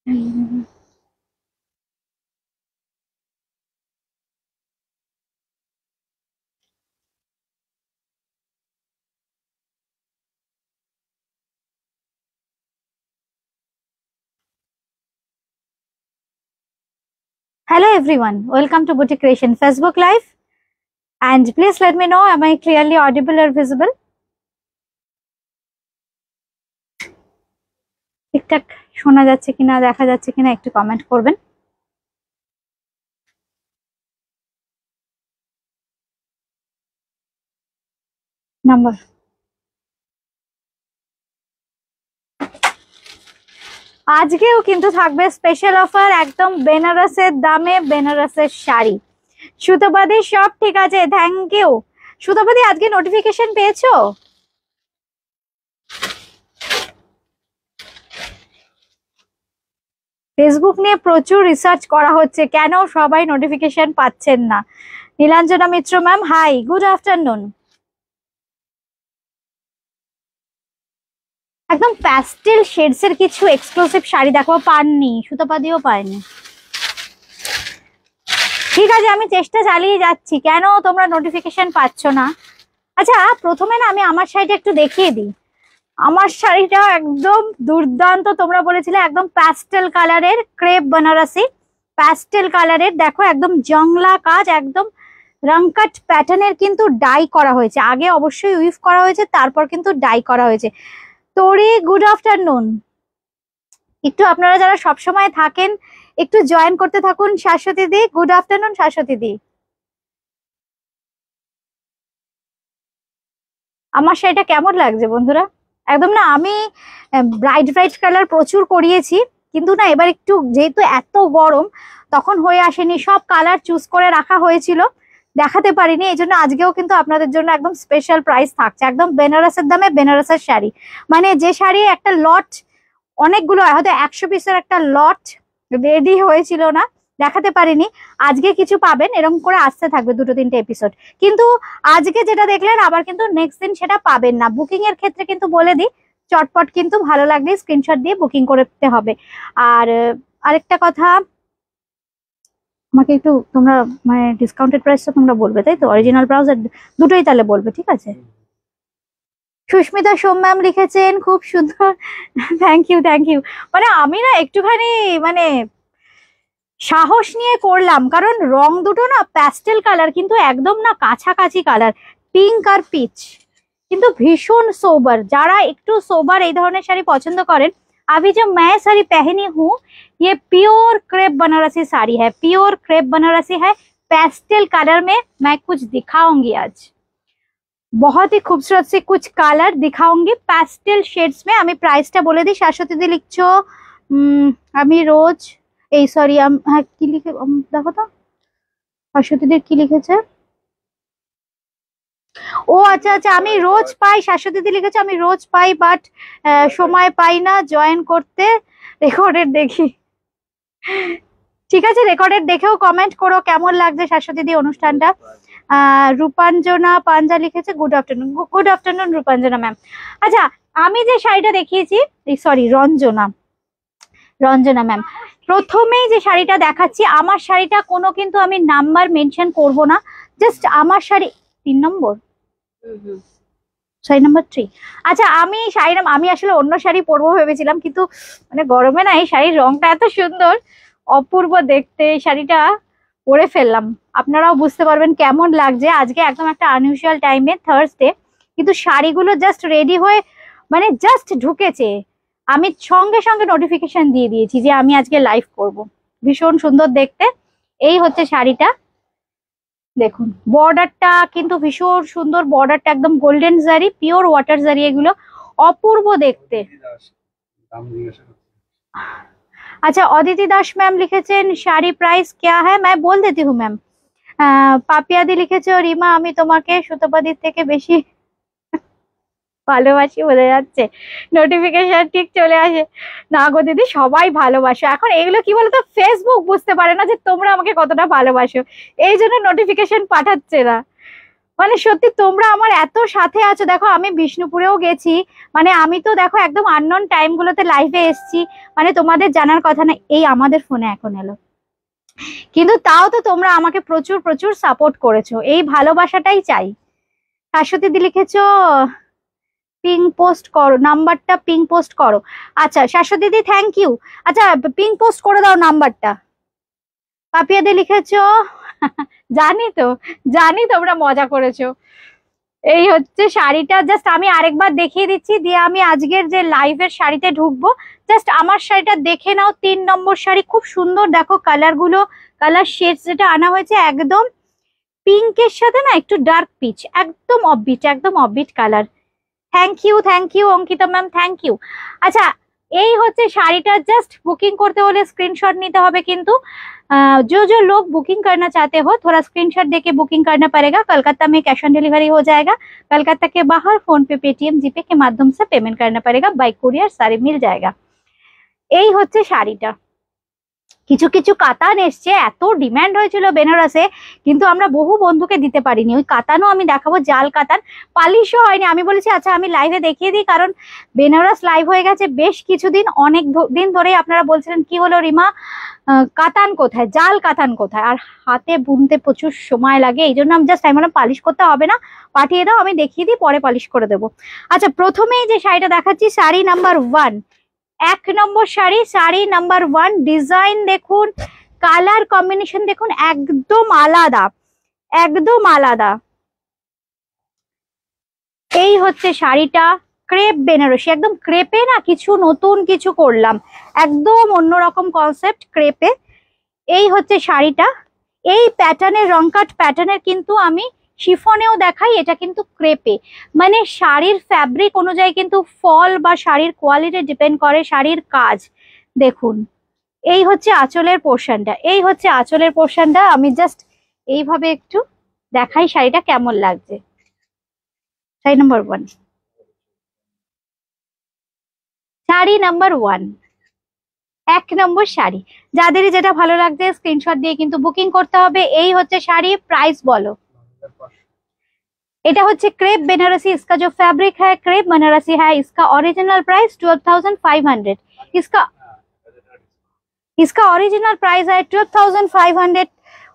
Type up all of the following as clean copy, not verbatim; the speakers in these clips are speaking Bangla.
Hello everyone, welcome to Boutique Creation Facebook Live, and please let me know, am I clearly audible or visible? ঠিকঠাক শোনা যাচ্ছে কিনা, দেখা যাচ্ছে কিনা একটু কমেন্ট করবেন। নাম্বার আজকেও কিন্তু থাকবে স্পেশাল অফার, একদম বেনারসের দামে বেনারসের শাড়ি। সুতোপাদি সব ঠিক আছে, থ্যাংক ইউ। সুতোপাদি আজকে নোটিফিকেশন পেয়েছো? ফেসবুক নিয়ে প্রচুর রিসার্চ করা হচ্ছে, কেন সবাই নোটিফিকেশন পাচ্ছেন না। নীলাঞ্জনা মিত্র ম্যাম, হাই, গুড আফটারনুন। একদম প্যাস্টেল শেডস এর কিছু এক্সক্লুসিভ শাড়ি দেখাবো, পাননি, সুতোপাদিও পায়নি। ঠিক আছে, আমি চেষ্টা চালিয়ে যাচ্ছি, কেন তোমরা নোটিফিকেশন পাচ্ছ না? আচ্ছা, প্রথমে না আমি আমার শাড়িটা একটু দেখিয়ে দিই। আমার শাড়িটা একদম দুর্দান্ত, তোমরা বলেছিলে একদম প্যাস্টেল কালারের, ক্রেপ বেনারসি প্যাস্টেল কালারের। দেখো একদম জংলা কাজ, একদম রংকাট প্যাটার্নের কিন্তু ডাই করা হয়েছে। আগে অবশ্যই উইভ করা হয়েছে, তারপর কিন্তু ডাই করা হয়েছে। তোরে গুড আফটারনুন। একটু আপনারা যারা সবসময় থাকেন একটু জয়েন করতে থাকুন। শাশ্বতী দি, গুড আফটারনুন শাশ্বতী দি। আমার শাড়িটা কেমন লাগছে বন্ধুরা? একদম না, আমি ব্রাইট ব্রাইট কালার প্রচুর করিয়েছি, কিন্তু না এবার একটু যেহেতু এত গরম তখন হয়ে আসেনি, সব কালার চুজ করে রাখা হয়েছিল, দেখাতে পারিনি। এই জন্য আজকেও কিন্তু আপনাদের জন্য একদম স্পেশাল প্রাইস থাকছে, একদম বেনারসের দামে বেনারসের শাড়ি। মানে যে শাড়ি একটা লট, অনেকগুলো হয়তো 100 পিসের একটা লট রেডি হয়েছিল না, দেখাতে পারিনি, আজকে কিছু পাবেন। এরকম করে আসতে থাকবে 2-3টে এপিসোড। কিন্তু আজকে যেটা দেখলেন আবার কিন্তু নেক্সট দিন সেটা পাবেন না। বুকিং এর ক্ষেত্রে কিন্তু বলে দিই, চটপট কিন্তু ভালো লাগলে স্ক্রিনশট দিয়ে বুকিং করতে হবে। আর আরেকটা কথা, আমাকে একটু তোমরা মানে ডিসকাউন্টেড প্রাইসটা তোমরা বলবে, তাই তো? অরিজিনাল প্রাইস দুটোই তাহলে বলবে, ঠিক আছে? সুস্মিতা সোম ম্যাম লিখেছেন, খুব সুন্দর, থ্যাংক ইউ থ্যাংক ইউ। মানে আমি না একটুখানি মানে সাহস নিয়ে করলাম, কারণ রং দুটো না প্যাস্টেল কালার, কিন্তু একদম না কাছাকাছি কালার, পিঙ্ক আর পিচ, কিন্তু ভীষণ সোবার। যারা একটু সোবার এই ধরনের শাড়ি পছন্দ করেন, अभी जो मैं साड़ी पहनी हूँ ये प्योर क्रेप बनारसी साड़ी है, प्योर क्रेप बनारसी है, पेस्टल कलर में मैं कुछ दिखाऊंगी आज, बहुत ही खूबसूरत से कुछ कलर दिखाऊंगी पेस्टल शेड्स में। আমি প্রাইসটা বলে দিই। শাশ্বতী দি লিখছো আমি রোজ, এই সরি হ্যাঁ কি লিখে দেখো তো, শাশ্বতী দি কি লিখেছে? ও আচ্ছা আচ্ছা, আমি রোজ পাই, শাশ্বতী দি লিখেছে আমি রোজ পাই, বাট সময় পাই না জয়েন করতে, রেকর্ডেড দেখি। ঠিক আছে, রেকর্ডেড দেখেও কমেন্ট করো কেমন লাগছে শাশ্বতী দি অনুষ্ঠানটা। রূপাঞ্জনা পাঞ্জা লিখেছে good afternoon, good afternoon Rupanjana ma'am. আচ্ছা, আমি যে শাড়িটা দেখিয়েছি, সরি রঞ্জনা, রঞ্জনা ম্যাম, প্রথমেই যে শাড়িটা দেখাচ্ছি, আমার শাড়িটা কোনো কিন্তু আমি নাম্বার মেনশন করব না, জাস্ট আমার শাড়ি 3 নম্বর, শাড়ি নাম্বার 3। আচ্ছা, আমি আমি আসলে অন্য শাড়ি পরবো ভেবেছিলাম, কিন্তু মানে গরমে না এই শাড়ির রংটা এত সুন্দর, অপূর্ব দেখতে, এই শাড়িটা পরে ফেললাম। আপনারাও বুঝতে পারবেন কেমন লাগছে। আজকে একদম একটা আনইউজুয়াল টাইমে, থার্সডে, কিন্তু শাড়িগুলো জাস্ট রেডি হয়ে মানে জাস্ট ঢুকেছে, আমি সঙ্গে সঙ্গে নোটিফিকেশন দিয়ে দিয়েছি যে আমি আজকে লাইভ করব। ভীষণ সুন্দর দেখতে। এই হচ্ছে শাড়িটা, দেখুন বর্ডারটা কিন্তু ভীষণ সুন্দর, বর্ডারটা একদম গোল্ডেন জারি, পিওর ওয়াটার জারি, এগুলো অপূর্ব দেখতে। अच्छा, अदिति दास मैम लिखेছেন শাড়ি প্রাইস क्या है, मैं बोल देती हूँ मैम। পাপিয়াদি লিখেছে রিমা আমি তোমাকে সুতোপাদির থেকে বেশি ভালোবাসি, বোঝা যাচ্ছে, নোটিফিকেশন ঠিক চলে আসে। না গো দিদি, সবাই ভালোবাসো, এখন এগুলো কি বলতো, ফেসবুক বুঝতে পারে না যে তোমরা আমাকে কতটা ভালোবাসো, এই জন্য নোটিফিকেশন পাঠাচ্ছে না। মানে সত্যি তোমরা আমার এত সাথে আছো। দেখো আমি বিষ্ণুপুরেও গেছি, মানে আমি তো দেখো একদম আননোন টাইম গুলোতে লাইভে এসছি, মানে তোমাদের জানার কথা না, এই আমাদের ফোনে এখন এলো, কিন্তু তাও তো তোমরা আমাকে প্রচুর প্রচুর সাপোর্ট করেছো, এই ভালোবাসাটাই চাই। শাশ্বতী দি লিখেছো পিং পোস্ট করো, নাম্বারটা পিং পোস্ট করো। আচ্ছা শাশ্বতী দি থ্যাংক ইউ। আচ্ছা পিং পোস্ট করে দাও নাম্বারটা। পাপিয়া দি লিখেছো জানি তো, জানি তোমরা মজা করেছো। এই হচ্ছে শাড়িটা, জাস্ট আমি আরেকবার দেখিয়ে দিচ্ছি, দিয়ে আমি আজকের যে লাইভের শাড়িতে ঢুকবো। জাস্ট আমার শাড়িটা দেখে নাও, 3 নম্বর শাড়ি, খুব সুন্দর। দেখো কালার গুলো, কালার শেড যেটা আনা হয়েছে একদম পিঙ্কের সাথে না একটু ডার্ক পিচ, একদম অফবিট, একদম offbeat colour. Thank you Ankita ma'am, thank you. আচ্ছা এই হচ্ছে শাড়িটা, জাস্ট বুকিং করতে হলে স্ক্রিনশট নিতে হবে, কিন্তু जो लोग बुकिंग करना चाहते हो थोड़ा स्क्रीनशॉट देके बुकिंग करना पड़ेगा। कलकत्ता में कैश ऑन डिलीवरी हो जाएगा, कलकत्ता के बाहर फोन पे पेटीएम जीपे के माध्यम से पेमेंट करना पड़ेगा, बाई कुरियर साड़ी मिल जाएगा। এই হচ্ছে শাড়িটা। কিছু কিছু কাতান এসছে, এত ডিমান্ড হয়েছিল বেনারসে, কিন্তু আমরা বহু বন্ধুকে দিতে পারিনি। ওই কাতানও আমি দেখাবো, জাল কাতান, পালিশও হয়নি। আমি বলেছি আচ্ছা আমি লাইভে দেখিয়ে দিই, কারণ বেনারস লাইভ হয়ে গেছে বেশ কিছুদিন, অনেক দিন ধরেই আপনারা বলছিলেন কি হলো রিমা কাতান কোথায়, জাল কাতান কোথায়, আর হাতে বুনতে প্রচুর সময় লাগে, এই জন্য আমি জাস্ট পালিশ করতে হবে না, পাঠিয়ে দাও, আমি দেখিয়ে দিই, পরে পালিশ করে দেবো। আচ্ছা প্রথমেই যে শাড়িটা দেখাচ্ছি, শাড়ি নাম্বার 1, 1 নম্বর শাড়ি, শাড়ি নাম্বার 1। ডিজাইন দেখুন, কালার কম্বিনেশন দেখুন, একদম আলাদা, একদম আলাদা। এই হচ্ছে শাড়িটা, ক্রেপ বেনারসি, একদম ক্রেপে না কিছু নতুন কিছু করলাম, একদম অন্যরকম কনসেপ্ট ক্রেপে। এই হচ্ছে শাড়িটা, এই প্যাটার্নের রংকাট প্যাটার্নের কিন্তু আমি শিফনেও দেখাই, এটা কিন্তু ক্রেপে, মানে শাড়ির ফ্যাব্রিক অনুযায়ী কিন্তু ফল বা শাড়ির কোয়ালিটি ডিপেন্ড করে শাড়ির কাজ। দেখুন এই হচ্ছে আঁচলের পোর্শনটা, এই হচ্ছে আঁচলের পোর্শনটা, আমি জাস্ট এইভাবে একটু দেখাই শাড়িটা কেমন লাগছে। শাড়ি নাম্বার 1, শাড়ি নাম্বার 1, 1 নম্বর শাড়ি। যাদেরই যেটা ভালো লাগছে স্ক্রিনশট দিয়ে কিন্তু বুকিং করতে হবে। এই হচ্ছে শাড়ি, প্রাইস বলো। এটা হচ্ছে ক্রেপ বেনাरसी, इसका जो फैब्रिक है क्रेप बनारसी है, इसका ओरिजिनल प्राइस 12,500, इसका ओरिजिनल प्राइस है 12,500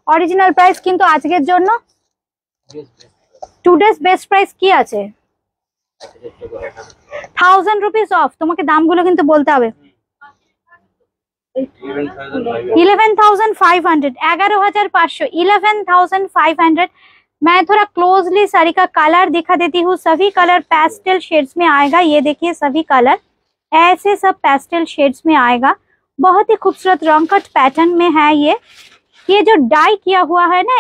ओरिजिनल प्राइस। কিন্তু আজকের জন্য টুডেস বেস্ট প্রাইস কি আছে, 1000 রুপিস অফ। তোমাকে দামগুলো কিন্তু বলতে হবে। 11,500, 11,500, 11,500। मैं थोड़ा क्लोजली साड़ी का कलर दिखा देती हूँ। सभी कलर पैस्टल शेड्स में आएगा, ये देखिए सभी कलर ऐसे सब पैस्टल शेड्स में आएगा, बहुत ही खूबसूरत रंगकट पैटर्न में है। ये जो डाई किया हुआ है ना,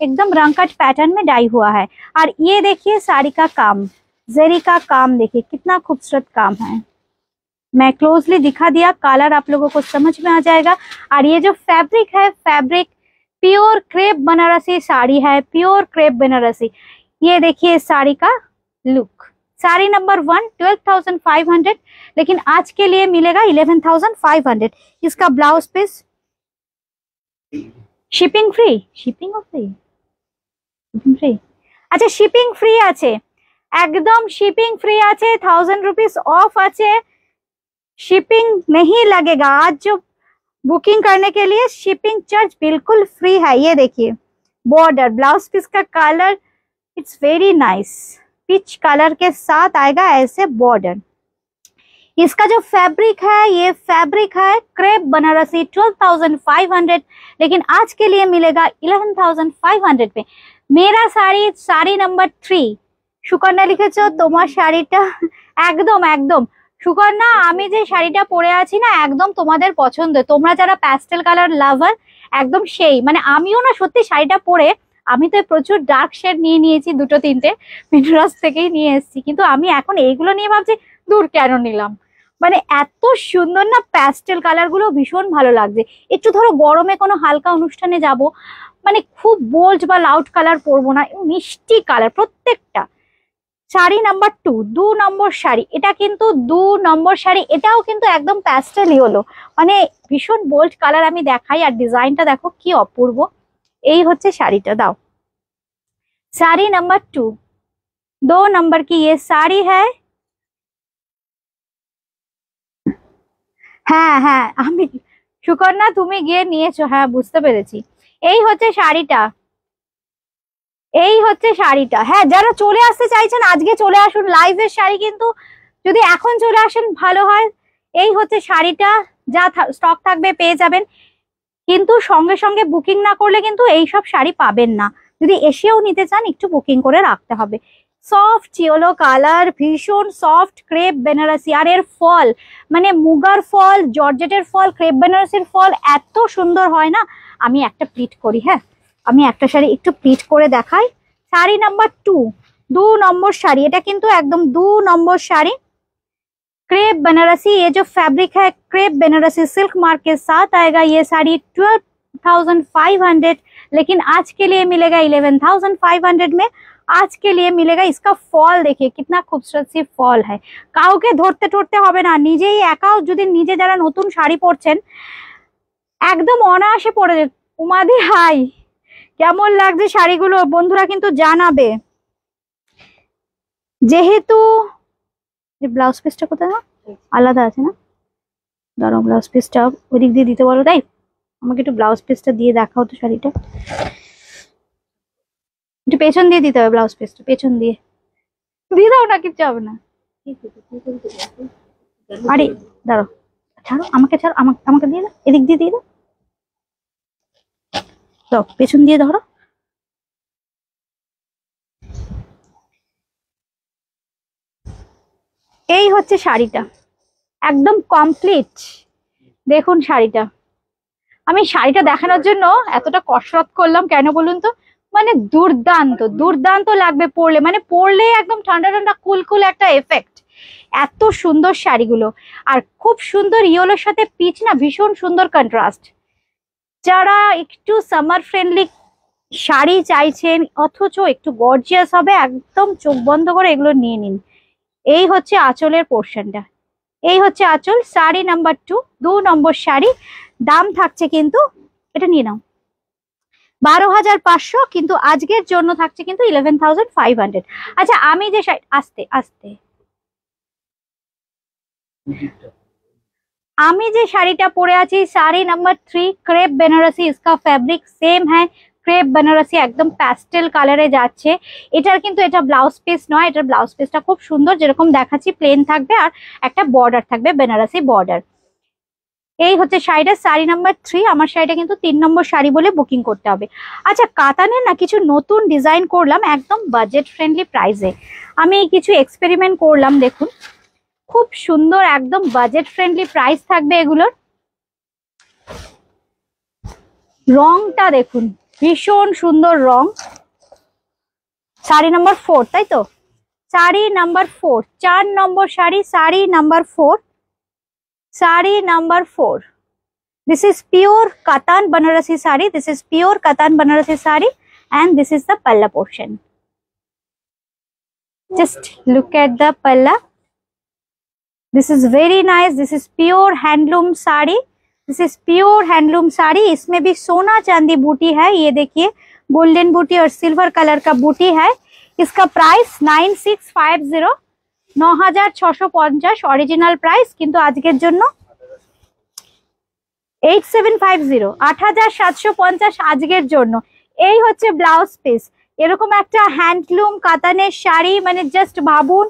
एकदम रंगकट पैटर्न में डाई हुआ है। और ये देखिए साड़ी का काम, जरी का काम देखिए कितना खूबसूरत काम है। मैं क्लोजली दिखा दिया, कलर आप लोगों को समझ में आ जाएगा। और ये जो फैब्रिक है, fabric pure crepe Banarasi sari है, प्योर क्रेप बनारसी। ये देखिए साड़ी का लुक। साड़ी नंबर 1 12,500, लेकिन आज के लिए मिलेगा 11,500। इसका blouse piece shipping free, shipping free, free. अच्छा शिपिंग फ्री আছে, একদম শিপিং ফ্রি আছে, 1000 रुपीस ऑफ আছে, शिपिंग नहीं लगेगा। आज जो बुकिंग करने के लिए शिपिंग चार्ज बिल्कुल फ्री है। ये देखिए बॉर्डर, ब्लाउज पीस का colour it's very nice, peach colour के साथ आएगा ऐसे बॉर्डर। इसका जो फैब्रिक है, ये फैब्रिक है क्रेप बनारसी, 12,500, लेकिन आज के लिए मिलेगा 11,500 पे। मेरा साड़ी, साड़ी नंबर 3। সুকন্যা লিখেছো তোমার শাড়িটা একদম একদম সুকন্যা, আমি যে শাড়িটা পরে আছি না একদম তোমাদের পছন্দ, তোমরা যারা প্যাস্টেল কালার লাভার একদম সেই, মানে আমিও না সত্যি শাড়িটা পরে, আমি তো প্রচুর ডার্ক শেড নিয়ে নিয়েছি, 2-3টে বেনারস থেকেই নিয়ে এসেছি, কিন্তু আমি এখন এইগুলো নিয়ে ভাবছি দূর কেন নিলাম, মানে এত সুন্দর না প্যাস্টেল কালার গুলো, ভীষণ ভালো লাগছে। একটু ধরো গরমে কোনো হালকা অনুষ্ঠানে যাব, মানে খুব বোল্ড বা লাউড কালার পরবো না, মিষ্টি কালার প্রত্যেকটা। শাড়ি নাম্বার 2, 2 নম্বর শাড়ি, এটা কিন্তু 2 নম্বর শাড়ি, এটাও কিন্তু একদম প্যাস্টেলই হলো, মানে ভীষণ বোল্ড কালার। আমি দেখাই, আর ডিজাইনটা দেখো কি অপূর্ব। এই হচ্ছে শাড়িটা, দাও साड़ी नंबर 2, 2 नंबर की ये साड़ी है। হ্যাঁ হ্যাঁ, আমি সুকন্যা তুমি গিয়ে নিয়েছো, হ্যাঁ বুঝতে পেরেছি। এই হচ্ছে শাড়িটা, এই হচ্ছে শাড়িটা। হ্যাঁ, যারা চলে আসতে চাইছেন আজকে চলে আসুন, লাইভের শাড়ি কিন্তু যদি এখন চলে আসেন ভালো হয়। এই হচ্ছে শাড়িটা, যা স্টক থাকবে পেয়ে যাবেন, কিন্তু সঙ্গে সঙ্গে বুকিং না করলে কিন্তু এই সব শাড়ি পাবেন না। যদি এসেও নিতে চান একটু বুকিং করে রাখতে হবে। সফট ইয়েলো কালার, ভীষণ সফট ক্রেপ বেনারসি, আর এর ফল মানে মুগার ফল, জর্জেটের ফল, ক্রেপ বেনারসির ফল এত সুন্দর হয় না। আমি একটা প্লিট করি, হ্যাঁ আমি একটা শাড়ি একটু প্লিট করে দেখাই। শাড়ি নাম্বার 2, 2 নম্বর শাড়ি, এটা কিন্তু একদম 2 নম্বর শাড়ি। क्रेप बनारसी, ये जो फैब्रिक है क्रेप बनारसी सिल्क मार्क के साथ आएगा। ये साड़ी 12,500, लेकिन आज के लिए मिलेगा 11,500 में। आज के लिए मिलेगा। इसका फॉल देखिए कितना खूबसूरत सी फॉल है, কাউকে ধরতে ধরতে হবে না, নিজেই একাও যদি নিজে যারা নতুন শাড়ি পরছেন একদম অনায়াসে পরে। উমাদি হাই, কেমন লাগছে শাড়িগুলো বন্ধুরা কিন্তু জানাবে। যেহেতু ব্লাউজ পিসটা কোথায় না আলাদা আছে না, দাঁড়াও ব্লাউজ পিসটা ওদিক দিয়ে দিতে বলো। তাই আমাকে একটু ব্লাউজ পিসটা দিয়ে দেখাও তো শাড়িটা, একটু পেছন দিয়ে দিতে হবে ব্লাউজ পিসটা, পেছন দিয়ে দিয়ে দাও না, কিচ্ছু হবে না। আরে দাঁড়াও, ছাড়ো আমাকে, ছাড়ো আমাকে, আমাকে দিয়ে দাও, এদিক দিয়ে দিয়ে দাও, দাও পেছন দিয়ে ধরো। এই হচ্ছে শাড়িটা, একদম কমপ্লিট। দেখুন শাড়িটা, আমি শাড়িটা দেখানোর জন্য এতটা কসরত করলাম কেন বলুন তো, মানে দুর্দান্ত দুর্দান্ত লাগবে পরলে, মানে পরলে একদম ঠান্ডা ঠান্ডা কুলকুল একটা এফেক্ট। এত সুন্দর শাড়িগুলো, আর খুব সুন্দর ইয়েলোর সাথে পিচ না, ভীষণ সুন্দর কন্ট্রাস্ট। যারা একটু সামার ফ্রেন্ডলি শাড়ি চাইছেন অথচ একটু গর্জিয়াস হবে, একদম চোখ বন্ধ করে এগুলো নিয়ে নিন। এই হচ্ছে আঁচলের পোর্শনটা, এই হচ্ছে আঁচল। শাড়ি নাম্বার 2, 2 নম্বর শাড়ি। দাম থাকছে কিন্তু, এটা নিয়ে নাও, 12,500, কিন্তু আজকের জন্য থাকছে কিন্তু 11,500। আচ্ছা আমি যে আস্তে আস্তে আমি যে শাড়িটা পরে আছি শাড়ি নাম্বার 3, ক্রেপ বেনারসি। इसका फैब्रिक सेम है, ক্রেপ বেনারসি, একদম প্যাস্টেল কালারে যাচ্ছে। এটার কিন্তু এটা ব্লাউজ পিস নয়, এটার ব্লাউজ পিসটা খুব সুন্দর, যেরকম দেখাচ্ছি প্লেন থাকবে আর একটা বর্ডার থাকবে, বেনারসি বর্ডার। এই হচ্ছে শাড়িটা, শাড়ি নাম্বার 3। আমার শাড়িটা কিন্তু 3 নম্বর শাড়ি বলে বুকিং করতে হবে। আচ্ছা কাতানের না কিছু নতুন ডিজাইন করলাম একদম বাজেট ফ্রেন্ডলি প্রাইসে। আমি কিছু এক্সপেরিমেন্ট করলাম, দেখুন খুব সুন্দর একদম বাজেট ফ্রেন্ডলি প্রাইস থাকবে এগুলোর। রংটা দেখুন ভীষণ সুন্দর রং। শাড়ি নাম্বার 4, তাই তো, sari number 4, 4 number sari, sari number 4, sari number 4। This is pure Katan Banarasi sari. This is pure Katan Banarasi sari, and this is the palla portion. Just look at the palla. This is very nice. This is pure handloom sari. This is pure handloom sari. इसमें भी सोना चांदी बूटी है, ये देखिए गोल्डन बूटी और सिल्वर कलर का बूटी है। इसका प्राइस 9650, 9650 ओरिजिनल प्राइस, किंतु আজকের জন্য 8750, 8750 আজকের জন্য। এই হচ্ছে ব্লাউজ পিস। এরকম একটা হ্যান্ডলুম কাতানের শাড়ি, মানে জাস্ট ভাবুন,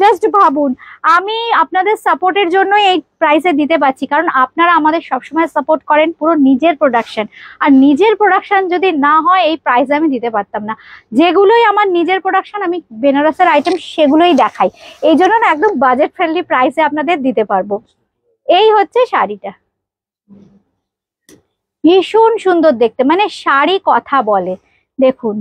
জাস্ট ভাবুন। আমি আপনাদের সাপোর্টের জন্য এই প্রাইসে দিতে পারছি, কারণ আপনারা আমাদের সবসময় সাপোর্ট করেন, পুরো নিজের প্রোডাকশন। আর নিজের প্রোডাকশন যদি না হয় এই প্রাইসে আমি দিতে পারতাম না। যেগুলোই আমার নিজের প্রোডাকশন, আমি বেনারসের আইটেম সেগুলোই দেখাই, এই জন্য না একদম বাজেট ফ্রেন্ডলি প্রাইসে আপনাদের দিতে পারবো। এই হচ্ছে শাড়িটা, ভীষণ সুন্দর দেখতে, মানে শাড়ি কথা বলে। দেখুন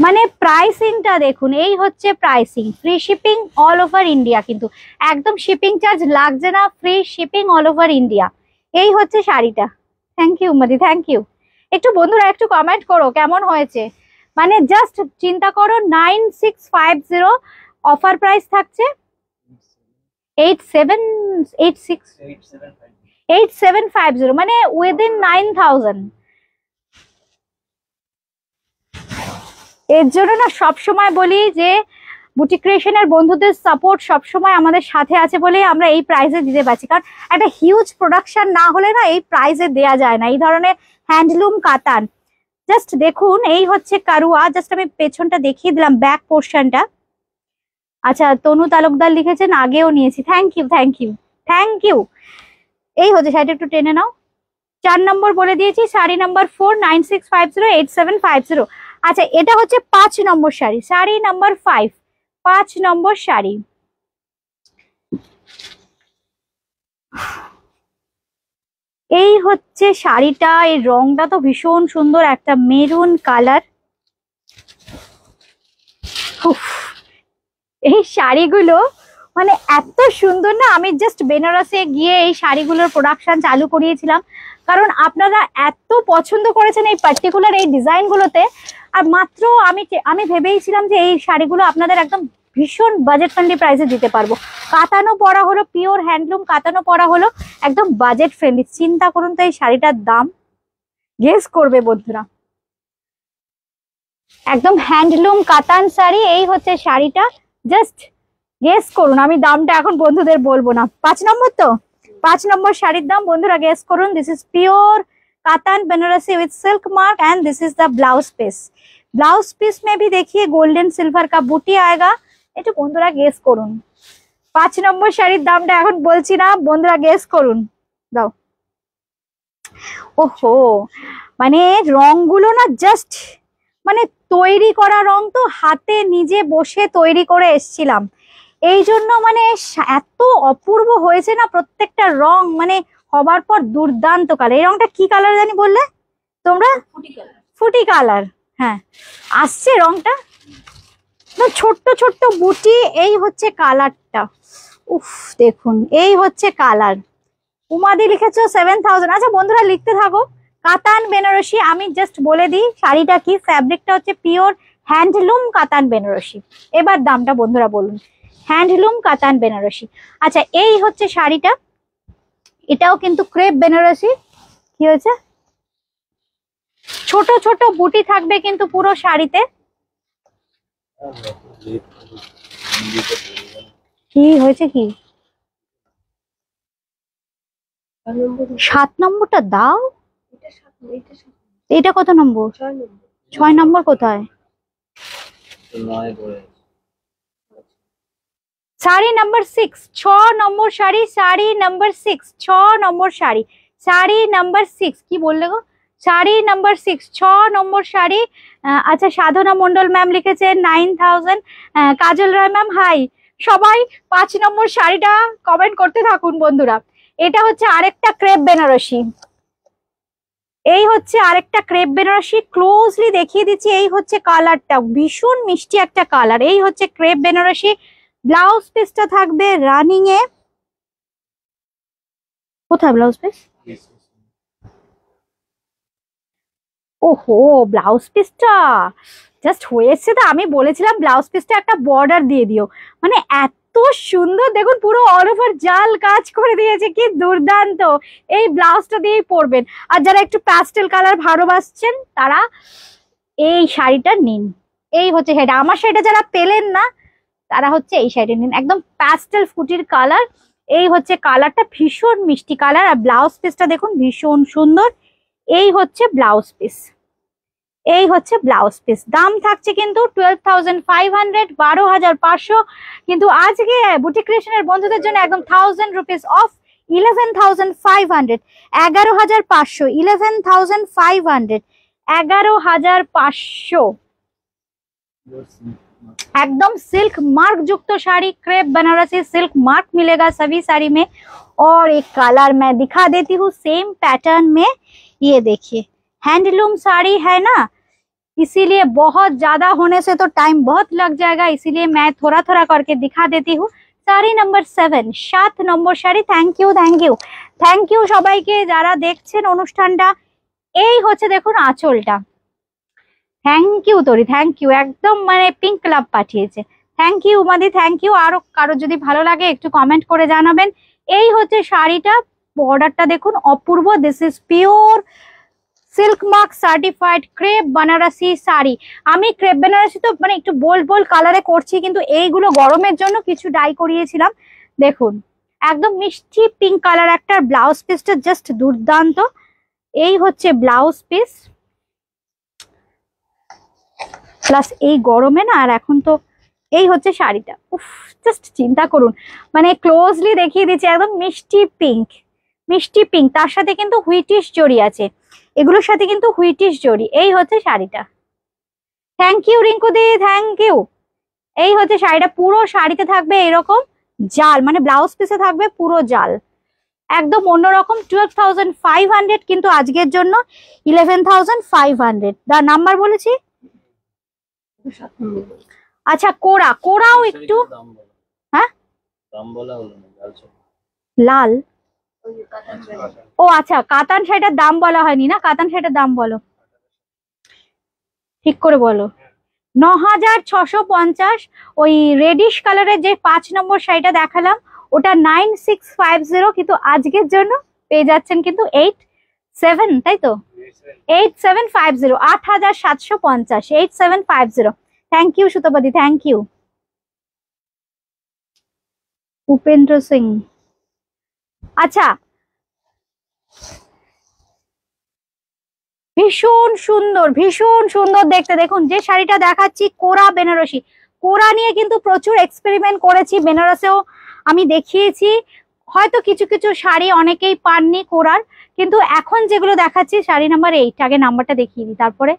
মানে প্রাইসিংটা দেখুন, এই হচ্ছে pricing. Free shipping all over India, কিন্তু একদম শিপিং চার্জ লাগছে না, free shipping all over India. এই হচ্ছে শাড়িটা। থ্যাংক ইউ মাদি, থ্যাংক ইউ। একটু বন্ধুরা একটু কমেন্ট করো কেমন হয়েছে, মানে জাস্ট চিন্তা করো 9650 অফার প্রাইস থাকছে 8750, মানে উইদিন 9000। এর জন্য না সবসময় বলি যে বুটিক ক্রিয়েশনের বন্ধুদের সাপোর্ট সবসময় আমাদের সাথে আছে বলেই আমরা এই প্রাইসে দিতে পারছি, কারণ একটা হিউজ প্রোডাকশন না হলে না এই প্রাইসে দেয়া যায় না। এই ধরনের হ্যান্ডলুম কাতান জাস্ট দেখুন, এই হচ্ছে কারুয়া। জাস্ট আমি পেছনটা দেখিয়ে দিলাম, ব্যাক পোর্শনটা। আচ্ছা, তনু তালুকদার লিখেছেন আগেও নিয়েছি, thank you thank you thank you. এই হচ্ছে শাড়িটা, একটু টেনে নাও। 4 নম্বর বলে দিয়েছি, শাড়ি নাম্বার 49650875 আচ্ছা, এটা হচ্ছে 5 নম্বর শাড়ি, শাড়ি নাম্বার 5, 5 নম্বর শাড়ি। এই হচ্ছে শাড়িটা, এই রংটা তো ভীষণ সুন্দর, একটা মেরুন কালার। এই শাড়িগুলো মানে এত সুন্দর না, আমি জাস্ট বেনারসে গিয়ে এই শাড়িগুলোর প্রোডাকশন চালু করিয়েছিলাম, কারণ আপনারা এত পছন্দ করেছেন এই পার্টিকুলার এই ডিজাইনগুলোতে। আর মাত্র আমি ভেবেইছিলাম যে এই শাড়িগুলো আপনাদের একদম ভীষণ বাজেট ফ্রেন্ডলি প্রাইসে দিতে পারবো। কাতানো পরা হলো, পিওর হ্যান্ডলুম কাতানো পরা হলো, একদম বাজেট ফ্রেন্ডলি। চিন্তা করুন তো এই শাড়িটার দাম, গেস করবে বন্ধুরা। একদম হ্যান্ডলুম কাতান শাড়ি, এই হচ্ছে শাড়িটা, জাস্ট গেস করুন। আমি দামটা এখন বন্ধুদের বলবো না। 5 নম্বর তো, 5 নম্বর শাড়ির দাম বন্ধুরা গেস করুন। This is pure katan Banarasi with silk mark and this is the blouse piece. Blouse piece में भी देखिए गोल्डन सिल्वर का बूटी आएगा। একটু বন্ধুরা গেস করুন। 5 নম্বর শাড়ির দামটা এখন বলছি না, বন্ধুরা গেস করুন। দাও। ওহো, মানে রংগুলো না জাস্ট মানে তৈরি করা রং, তো হাতে নিজে বসে তৈরি করে এসছিলাম, এই জন্য মানে এত অপূর্ব হয়েছে না প্রত্যেকটা রং, মানে হবার পর দুর্দান্ত কালার। এই রংটা কি কালার জানি বললে তোমরা? ফুটি কালার। হ্যাঁ, আসছে রংটা, ছোট্ট ছোট্ট বুটি। এই হচ্ছে কালারটা, উফ দেখুন, এই হচ্ছে কালার। উমাদি লিখেছো 7000। আচ্ছা বন্ধুরা লিখতে থাকো। কাতান বেনারসি, আমি জাস্ট বলে দিই শাড়িটা কি, ফ্যাব্রিকটা হচ্ছে পিওর হ্যান্ডলুম কাতান বেনারসি। এবার দামটা বন্ধুরা বলুন। হ্যান্ডলুম কাতান বেনারসি। আচ্ছা, এই হচ্ছে শাড়িটা, এটাও কিন্তু ক্রেপ বেনারসি। কি হয়েছে? ছোট ছোট বুটি থাকবে কিন্তু পুরো শাড়িতে। কি হয়েছে কি? 7 নম্বরটা দাও। এটা কত নম্বর? 6 নম্বর কোথায়? শাড়ি নাম্বার 6, 6 নম্বর শাড়ি, শাড়ি নাম্বার 6, 6 নম্বর শাড়ি, শাড়ি নাম্বার 6। কি বললে গো? শাড়ি নাম্বার 6, 6 নম্বর শাড়ি। আচ্ছা, সাধনা মন্ডল ম্যাম লিখেছেন 9000। কাজল রায় ম্যাম হাই। সবাই 5 নম্বর শাড়িটা কমেন্ট করতে থাকুন বন্ধুরা। এটা হচ্ছে আরেকটা ক্রেপ বেনারসি, এই হচ্ছে আরেকটা ক্রেপ বেনারসি। ক্লোজলি দেখিয়ে দিচ্ছি, এই হচ্ছে কালারটা, ভীষণ মিষ্টি একটা কালার। এই হচ্ছে ক্রেপ বেনারসি। ব্লাউজ পিসটা থাকবে রানিং এ। কোথায় ব্লাউজ পিস? ওহো, ব্লাউজ পিসটা জাস্ট হয়েছে। তো আমি বলেছিলাম ব্লাউজ পিসটা একটা বর্ডার দিয়ে দিও, মানে এত সুন্দর দেখুন, পুরো অল ওভার জাল কাজ করে দিয়েছে, কি দুর্দান্ত। এই ব্লাউজটা দিয়েই পরবেন। আর যারা একটু প্যাস্টেল কালার ভালোবাসছেন তারা এই শাড়িটা নিন। এই হচ্ছে শাড়িটা। আমার শাড়িটা যারা পেলেন না তারা হচ্ছে এই শাড়িটা নিন, একদম প্যাস্টেল ফুটির কালার। এই হচ্ছে কালারটা, ভীষণ মিষ্টি কালার। আর ব্লাউজ পিসটা দেখুন ভীষণ সুন্দর। এই হচ্ছে ব্লাউজ পিস, এই হচ্ছে ব্লাউজ পিস। দাম থাকছে কিন্তু 12,500, 12,500। কিন্তু আজকে বুটিক ক্রিয়েশনের বন্ধুদের জন্য একদম 1000 রুপিস অফ, 11,500, 11,500, 11,500, 11,500। एकदम सिल्क मार्क युक्त sari, crepe Banarasi silk mark मिलेगा सभी साड़ी में। और एक कलर मैं दिखा देती हूँ सेम पैटर्न में। ये देखिए, हैंडलूम साड़ी है ना, इसीलिए बहुत ज्यादा होने से तो टाइम बहुत लग जाएगा, इसीलिए मैं थोड़ा थोड़ा करके दिखा देती हूँ। Sari number 7, 7 number sari. Thank you thank you thank you সবাইকে যারা দেখছেন অনুষ্ঠানটা। এই হচ্ছে দেখুন আঁচলটা। Thank you Tori, thank you. একদম মানে পিঙ্ক ক্লাব পাঠিয়েছে, থ্যাংক ইউ উমাদি, থ্যাংক ইউ। আরো কারো যদি ভালো লাগে একটু কমেন্ট করে জানাবেন। এই হচ্ছে শাড়িটা, বর্ডারটা দেখুন অপূর্ব। This is pure silk mark certified crepe Banarasi sari. আমি ক্রেপ বেনারসি তো মানে একটু বোল্ড বোল্ড কালারে করছি, কিন্তু এইগুলো গরমের জন্য কিছু ডাই করিয়েছিলাম। দেখুন একদম মিষ্টি পিঙ্ক কালার একটা, ব্লাউজ পিসটা জাস্ট দুর্দান্ত। এই হচ্ছে ব্লাউজ পিস, প্লাস এই গরমে না, আর এখন তো এই হচ্ছে শাড়িটা। উফ, জাস্ট চিন্তা করুন, মানে ক্লোজলি দেখিয়ে দিচ্ছি, একদম মিষ্টি পিঙ্ক, মিষ্টি পিঙ্ক, তার সাথে কিন্তু হুইটিশ জড়ি আছে, এগুলোর সাথে কিন্তু হুইটিশ জড়ি। এই হচ্ছে শাড়িটা। Thank you Rinku di, thank you. এই হচ্ছে শাড়িটা, পুরো শাড়িতে থাকবে এরকম জাল, মানে ব্লাউজ পিসে থাকবে পুরো জাল, একদম অন্যরকম। 12,500, কিন্তু আজকের জন্য 11,500। দা নাম্বার বলেছি। আচ্ছা কোরা, কোরাও একটু, হ্যাঁ লাল, ও আচ্ছা কাতান শাড়িটার দাম বলা হয়নি না, কাতান শাড়িটার দাম বলো, ঠিক করে বলো। 9,650। ওই রেডিশ কালারের যে 5 নম্বর শাড়িটা দেখালাম ওটা 9650, কিন্তু আজকের জন্য পেয়ে যাচ্ছেন কিন্তু 87, তাই তো 8750, 8,750, 8750। থ্যাংক ইউ সুতপাদি, থ্যাংক ইউ। উপেন্দ্র সিং, আচ্ছা ভীষণ সুন্দর, ভীষণ সুন্দর দেখতে। দেখুন যে শাড়িটা দেখাচ্ছি কোরা বেনারসি, কোরা নিয়ে কিন্তু প্রচুর এক্সপেরিমেন্ট করেছি, বেনারসেও আমি দেখিয়েছি, হয়তো কিছু কিছু শাড়ি অনেকেই পাননি কোরার, কিন্তু এখন যেগুলো দেখাচ্ছি শাড়ি নাম্বার 8, আগে নাম্বারটা দেখিয়ে দিই তারপরে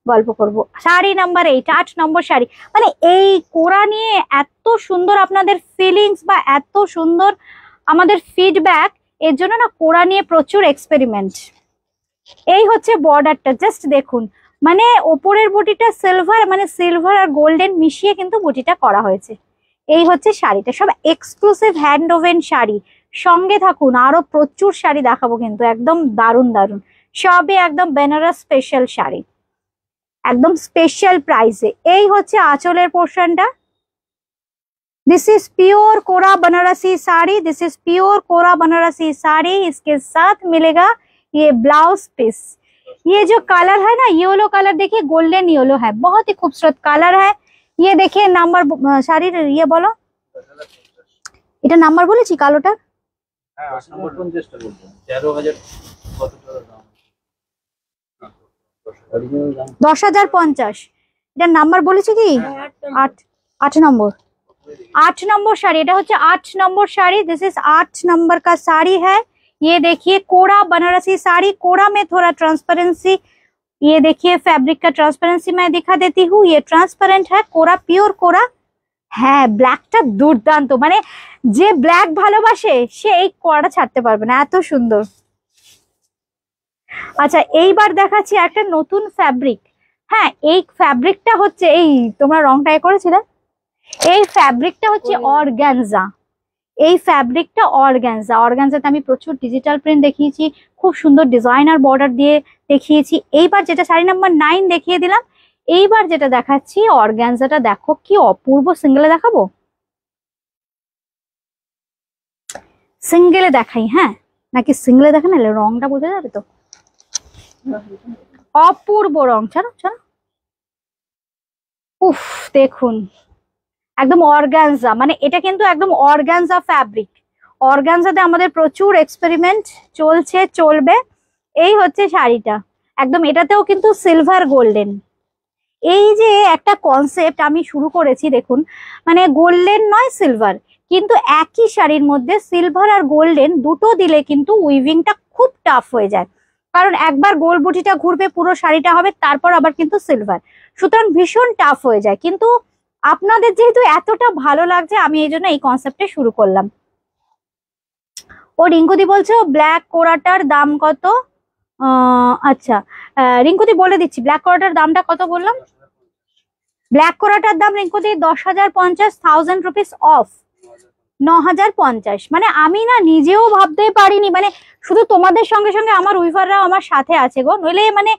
গল্প করব। শাড়ি নাম্বার 8, 8 নম্বর শাড়ি। মানে এই কোরা নিয়ে এত সুন্দর আপনাদের ফিলিংস বা এত সুন্দর আমাদের ফিডব্যাক, এর জন্য না কোরা নিয়ে প্রচুর এক্সপেরিমেন্ট। এই হচ্ছে বর্ডারটা, জাস্ট দেখুন, মানে ওপরের বুটিটা সিলভার, মানে সিলভার আর গোল্ডেন মিশিয়ে কিন্তু বুটিটা করা হয়েছে। এই হচ্ছে শাড়িটা, সব এক্সক্লুসিভ হ্যান্ড ওভেন শাড়ি। সঙ্গে থাকুন, আরো প্রচুর শাড়ি দেখাবো কিন্তু, একদম দারুণ দারুণ, সবে একদম বেনারস স্পেশাল শাড়ি, একদম স্পেশাল প্রাইসে। এই হচ্ছে আঁচলের পোর্শনটা। This is pure kora Banarasi sari, this is pure kora Banarasi sari. इसके साथ मिलेगा ये ब्लाउज पीस। ये जो कलर है ना, येलो कलर देखिए, गोल्डन येलो है, बहुत ही खूबसूरत कलर है। ये देखिए नंबर, শাড়ির ये बोलो, এটা নাম্বার বলেছি কালোটা, 10,050। এটার নাম্বার বলেছি কি 8 নম্বর, 8 नंबर साड़ी। এটা হচ্ছে 8 number sari, this is 8 number का साड़ी है। ये देखिए कोरा बनारसी साड़ी, कोरा में थोड़ा ट्रांसपेरेंसी, ये देखिए फैब्रिक का ट्रांसपेरेंसी मैं दिखा देती हूँ, ये ट्रांसपेरेंट है, कोरा प्योर कोरा। হ্যাঁ ব্ল্যাকটা দুর্দান্ত, মানে যে ব্ল্যাক ভালোবাসে সে এই কোরাটা ছাড়তে পারবে না, এত সুন্দর। আচ্ছা এইবার দেখাচ্ছি একটা নতুন ফ্যাব্রিক। হ্যাঁ এই ফ্যাব্রিকটা হচ্ছে, এই তোমরা রং ট্রাই করেছিলে, এই ফ্যাব্রিকটা হচ্ছে অর্গানজা। এই ফ্যাব্রিকটা অর্গানজা, অর্গানজাতে আমি প্রচুর ডিজিটাল প্রিন্ট দেখিয়েছি, খুব সুন্দর ডিজাইনার বর্ডার দিয়ে দেখিয়েছি। এইবার যেটা শাড়ি নাম্বার 9 দেখিয়ে দিলাম, এইবার যেটা দেখাচ্ছি অর্গানজাটা দেখো কি অপূর্ব। সিঙ্গেলে দেখাবো, সিঙ্গেলে দেখাই, হ্যাঁ নাকি সিঙ্গেলে দেখা না, রংটা বোঝা যাবে তো, অপূর্ব রং। ছাড়ো ছাড়ো, উফ দেখুন একদম অর্গানজা, মানে এটা কিন্তু একদম অর্গানজা ফ্যাব্রিক। অর্গানজাতে আমাদের প্রচুর এক্সপেরিমেন্ট চলছে, চলবে। এই হচ্ছে শাড়িটা, একদম এটাতেও কিন্তু সিলভার গোল্ডেন। এই যে একটা কনসেপ্ট আমি শুরু করেছি দেখুন, মানে গোল্ডেন নয় সিলভার, কিন্তু একই শাড়ির মধ্যে সিলভার আর গোল্ডেন দুটো দিলে কিন্তু উইভিংটা খুব টাফ হয়ে যায়, কারণ একবার গোল বুটিটা ঘুরবে, পুরো শাড়িটা হবে, তারপর আবার কিন্তু সিলভার, সুতরাং ভীষণ টাফ হয়ে যায়। কিন্তু আপনাদের যেহেতু এতটা ভালো লাগছে, আমি এই জন্য এই কনসেপ্টে শুরু করলাম। ও রিঙ্কুদি বলছে ব্ল্যাক কোরাটার দাম কত? আচ্ছা রিঙ্কুদি বলে দিচ্ছি, ব্ল্যাক কোরাটার দামটা কত বললাম। ব্ল্যাক কোরাটার দাম রিঙ্কুদি 10,050, 1000 রুপিস অফ, 9,050। মানে আমি না নিজেও ভাবতেই পারিনি, মানে শুধু তোমাদের সঙ্গে সঙ্গে আমার উইভাররাও আমার সাথে আছে গো, নইলে মানে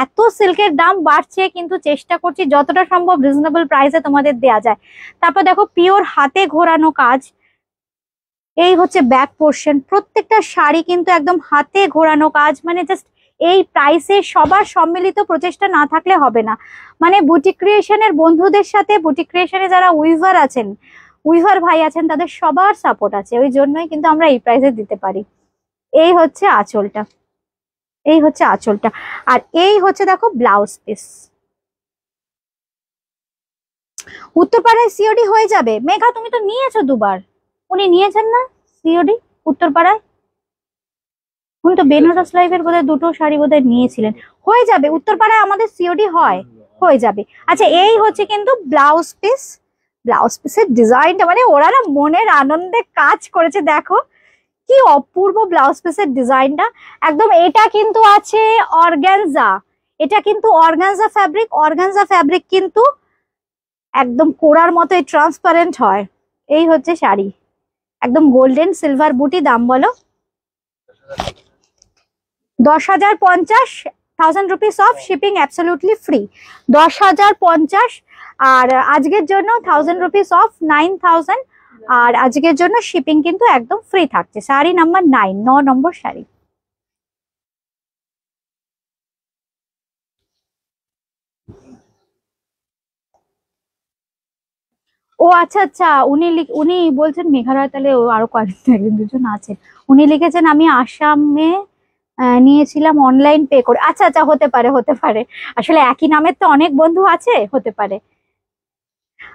এত সিল্কের দাম বাড়ছে, কিন্তু চেষ্টা করছি যতটা সম্ভব রিজনেবল প্রাইসে তোমাদের দেয়া যায়। তারপর দেখো পিওর হাতে ঘোরানো কাজ, এই হচ্ছে ব্যাক পোর্শন, প্রত্যেকটা শাড়ি কিন্তু একদম হাতে ঘোরানো কাজ, মানে জাস্ট এই প্রাইসে সবার সম্মিলিত প্রচেষ্টা না থাকলে হবে না। মানে বুটিক ক্রিয়েশনের বন্ধুদের সাথে, বুটিক ক্রিয়েশনে যারা উইভার আছেন, উইভার ভাই আছেন, তাদের সবার সাপোর্ট আছে, ওই জন্যই কিন্তু আমরা এই প্রাইসে দিতে পারি। এই হচ্ছে আঁচলটা, এই হচ্ছে আঁচলটা, আর এই হচ্ছে দেখো ব্লাউজ পিস। উত্তরপাড়ায় সিওডি হয়ে যাবে। মেঘা তুমি তো নিয়েছো দুবার, উনি নিয়েছেন না সিওডি উত্তরপাড়ায়? উনি তো বেনারস লাইভের বোধহয় দুটো শাড়ি বোধহয় নিয়েছিলেন। হয়ে যাবে, উত্তরপাড়ায় আমাদের সিওডি হয়, হয়ে যাবে। আচ্ছা এই হচ্ছে কিন্তু ব্লাউজ পিস। ব্লাউজ পিসের ডিজাইনটা মানে ওরা না মনের আনন্দে কাজ করেছে, দেখো কি অপূর্ব ব্লাউজ পিসের ডিজাইনটা। একদম এটা কিন্তু আছে অর্গানজা, এটা কিন্তু অর্গানজা ফ্যাব্রিক। অর্গানজা ফ্যাব্রিক কিন্তু একদম কোড়ার মতো ট্রান্সপারেন্ট হয়। এই হচ্ছে শাড়ি, একদম গোল্ডেন সিলভার বুটি। দাম বলো? 10,050, 1000 rupees of shipping absolutely free. 10,050, আর আজকের জন্য 1000 রুপিস অফ 9,000, আর আজকের জন্য শিপিং কিন্তু একদম ফ্রি থাকছে। শাড়ি নাম্বার 9, 9 নম্বর শাড়ি। ও আচ্ছা আচ্ছা, উনি বলছেন মেঘালয়, তাহলে ও আরো একজন দুজন আছেন। উনি লিখেছেন আমি আসামে নিয়েছিলাম অনলাইন পে করে। আচ্ছা আচ্ছা, হতে পারে, হতে পারে, আসলে একই নামের তো অনেক বন্ধু আছে, হতে পারে।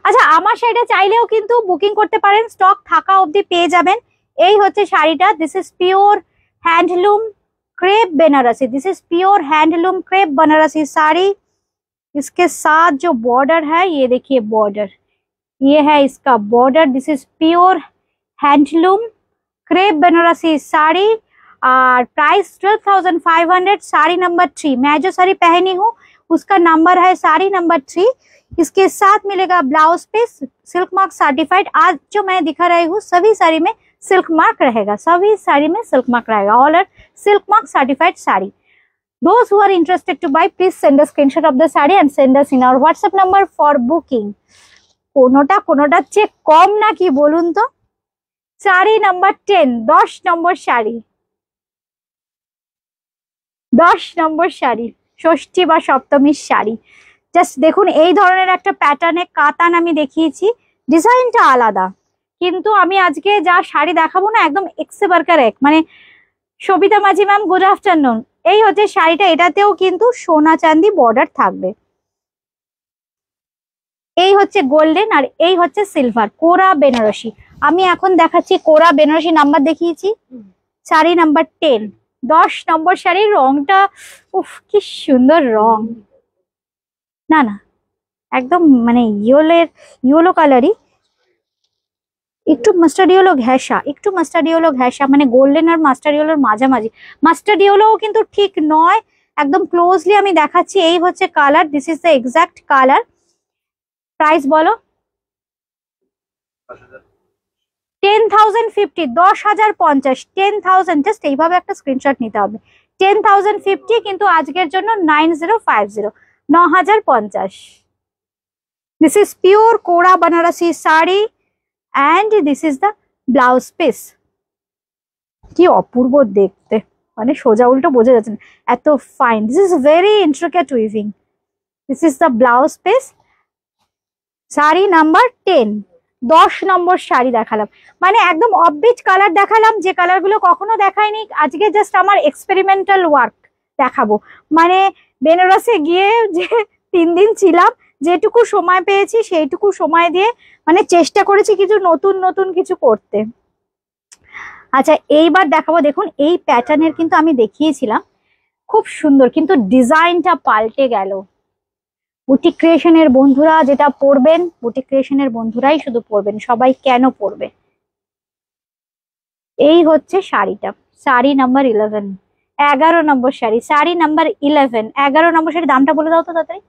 আচ্ছা আমার শাড়িটা চাইলেও কিন্তু বুকিং করতে পারেন, স্টক থাকা অবধি পেয়ে যাবেন। এই হচ্ছে শাড়িটা, this is pure handloom crepe Banarasi, this is pure handloom crepe Banarasi sari. इसके साथ जो बॉर्डर है ये देखिए बॉर्डर, ये है इसका border. This is pure handloom crepe Banarasi sari, और प्राइस 12,500। साड़ी नंबर 3, मैं जो साड़ी पहनी हूँ उसका नंबर है साड़ी नंबर 3। इसके साथ मिलेगा blouse piece, silk mark certified. आज जो मैं दिखा रही हूँ सभी साड़ी में सिल्क मार्क रहेगा, सभी साड़ी में सिल्क मार्क रहेगा, all are silk mark certified sari. Those who are interested to buy, please send a screenshot of the saree and send us in our WhatsApp number for booking. কোনোটার চেয়ে কম না কি বলুন তো? শাড়ি নাম্বার 10, 10 নম্বর শাড়ি, 10 নম্বর শাড়ি, ষষ্ঠী বা সপ্তমীর শাড়ি। জাস্ট দেখুন, এই ধরনের একটা প্যাটার্নে কাতান আমি দেখিয়েছি, ডিজাইনটা আলাদা, কিন্তু আমি আজকে যা শাড়ি দেখাবো না একদম এক্সে বারকার এক। মানে সবিতা মাঝি ম্যাম, গুড আফটারনুন। এই হচ্ছে শাড়িটা, এটাতেও কিন্তু সোনা চাঁদি বর্ডার থাকবে। এই হচ্ছে গোল্ডেন, আর এই হচ্ছে সিলভার কোরা বেনারসি। আমি এখন দেখাচ্ছি কোরা বেনারসি, নাম্বার দেখিয়েছি, শাড়ি নাম্বার 10, 10 নম্বর শাড়ির রংটা উফ কি সুন্দর রং, না না একদম মানে ইয়েলো কালারই, একটু মাস্টার্ড ইয়েলো ঘেঁষা, একটু মাস্টার্ড ইয়েলো ঘেঁষা, মানে গোল্ডেন আর মাস্টার্ড ইয়েলোর মাঝামাঝি। মাস্টার্ড ইয়েলোও কিন্তু ঠিক নয়, একদম ক্লোজলি আমি দেখাচ্ছি। এই হচ্ছে colour, this is the exact colour. Price বলো? 10,050, 10,050, 10,000। জাস্ট এইভাবে একটা স্ক্রিনশট নিতে হবে। 10,050, কিন্তু আজকের জন্য 9050, 9,050। This is pure kora Banarasi sari, and this is the blouse piece। কি অপূর্ব দেখতে, মানে সোজা উল্টো বোঝা যাচ্ছে না, এত fine. This is very intricate weaving. This is the blouse piece, sari number 10, 10 নম্বর শাড়ি দেখালাম। মানে একদম অফবিট কালার দেখালাম, যে কালারগুলো কখনো দেখায়নি। আজকে জাস্ট আমার এক্সপেরিমেন্টাল ওয়ার্ক দেখাবো। মানে বেনারসে গিয়ে যে 3 দিন ছিলাম, যেটুকু সময় পেয়েছি সেইটুকু সময় দিয়ে মানে চেষ্টা করেছি কিছু নতুন নতুন কিছু করতে। আচ্ছা এইবার দেখাবো, দেখুন এই প্যাটার্নের কিন্তু আমি দেখিয়েছিলাম, খুব সুন্দর, কিন্তু ডিজাইনটা পাল্টে গেল। বুটিক ক্রিয়েশনের বন্ধুরা যেটা পরবেন, বুটিক ক্রিয়েশনের বন্ধুরাই শুধু পরবেন, সবাই কেন পরবে। এই হচ্ছে শাড়িটা, শাড়ি নাম্বার 11, 11 নম্বর শাড়ি, শাড়ি নাম্বার 11, 11 নম্বর শাড়ি। দামটা বলে দাও তো তাড়াতাড়ি।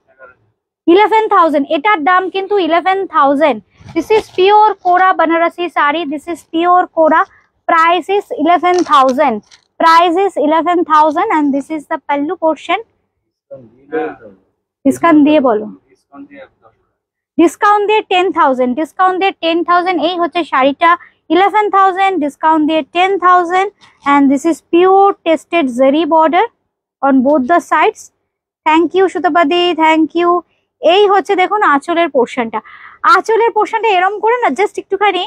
11,000, এটার দাম কিন্তু 11,000। This is pure kora Banarasi sari, this is pure kora. Price is 11,000, price is 11,000, and this is the pallu portion। Discount দিয়ে বলো, ডিসকাউন্ট দিয়ে 10,000, ডিসকাউন্ট দিয়ে 10,000। এই হচ্ছে শাড়িটা 11,000, ডিসকাউন্ট দিয়ে 10,000, and this is pure tested zari border। On both the sides. Thank you সুতপাদি, থ্যাংক ইউ। এই হচ্ছে দেখুন আঁচলের পোর্শনটা। আঁচলের পোর্শনটা এরম করে না জাস্ট একটুখানি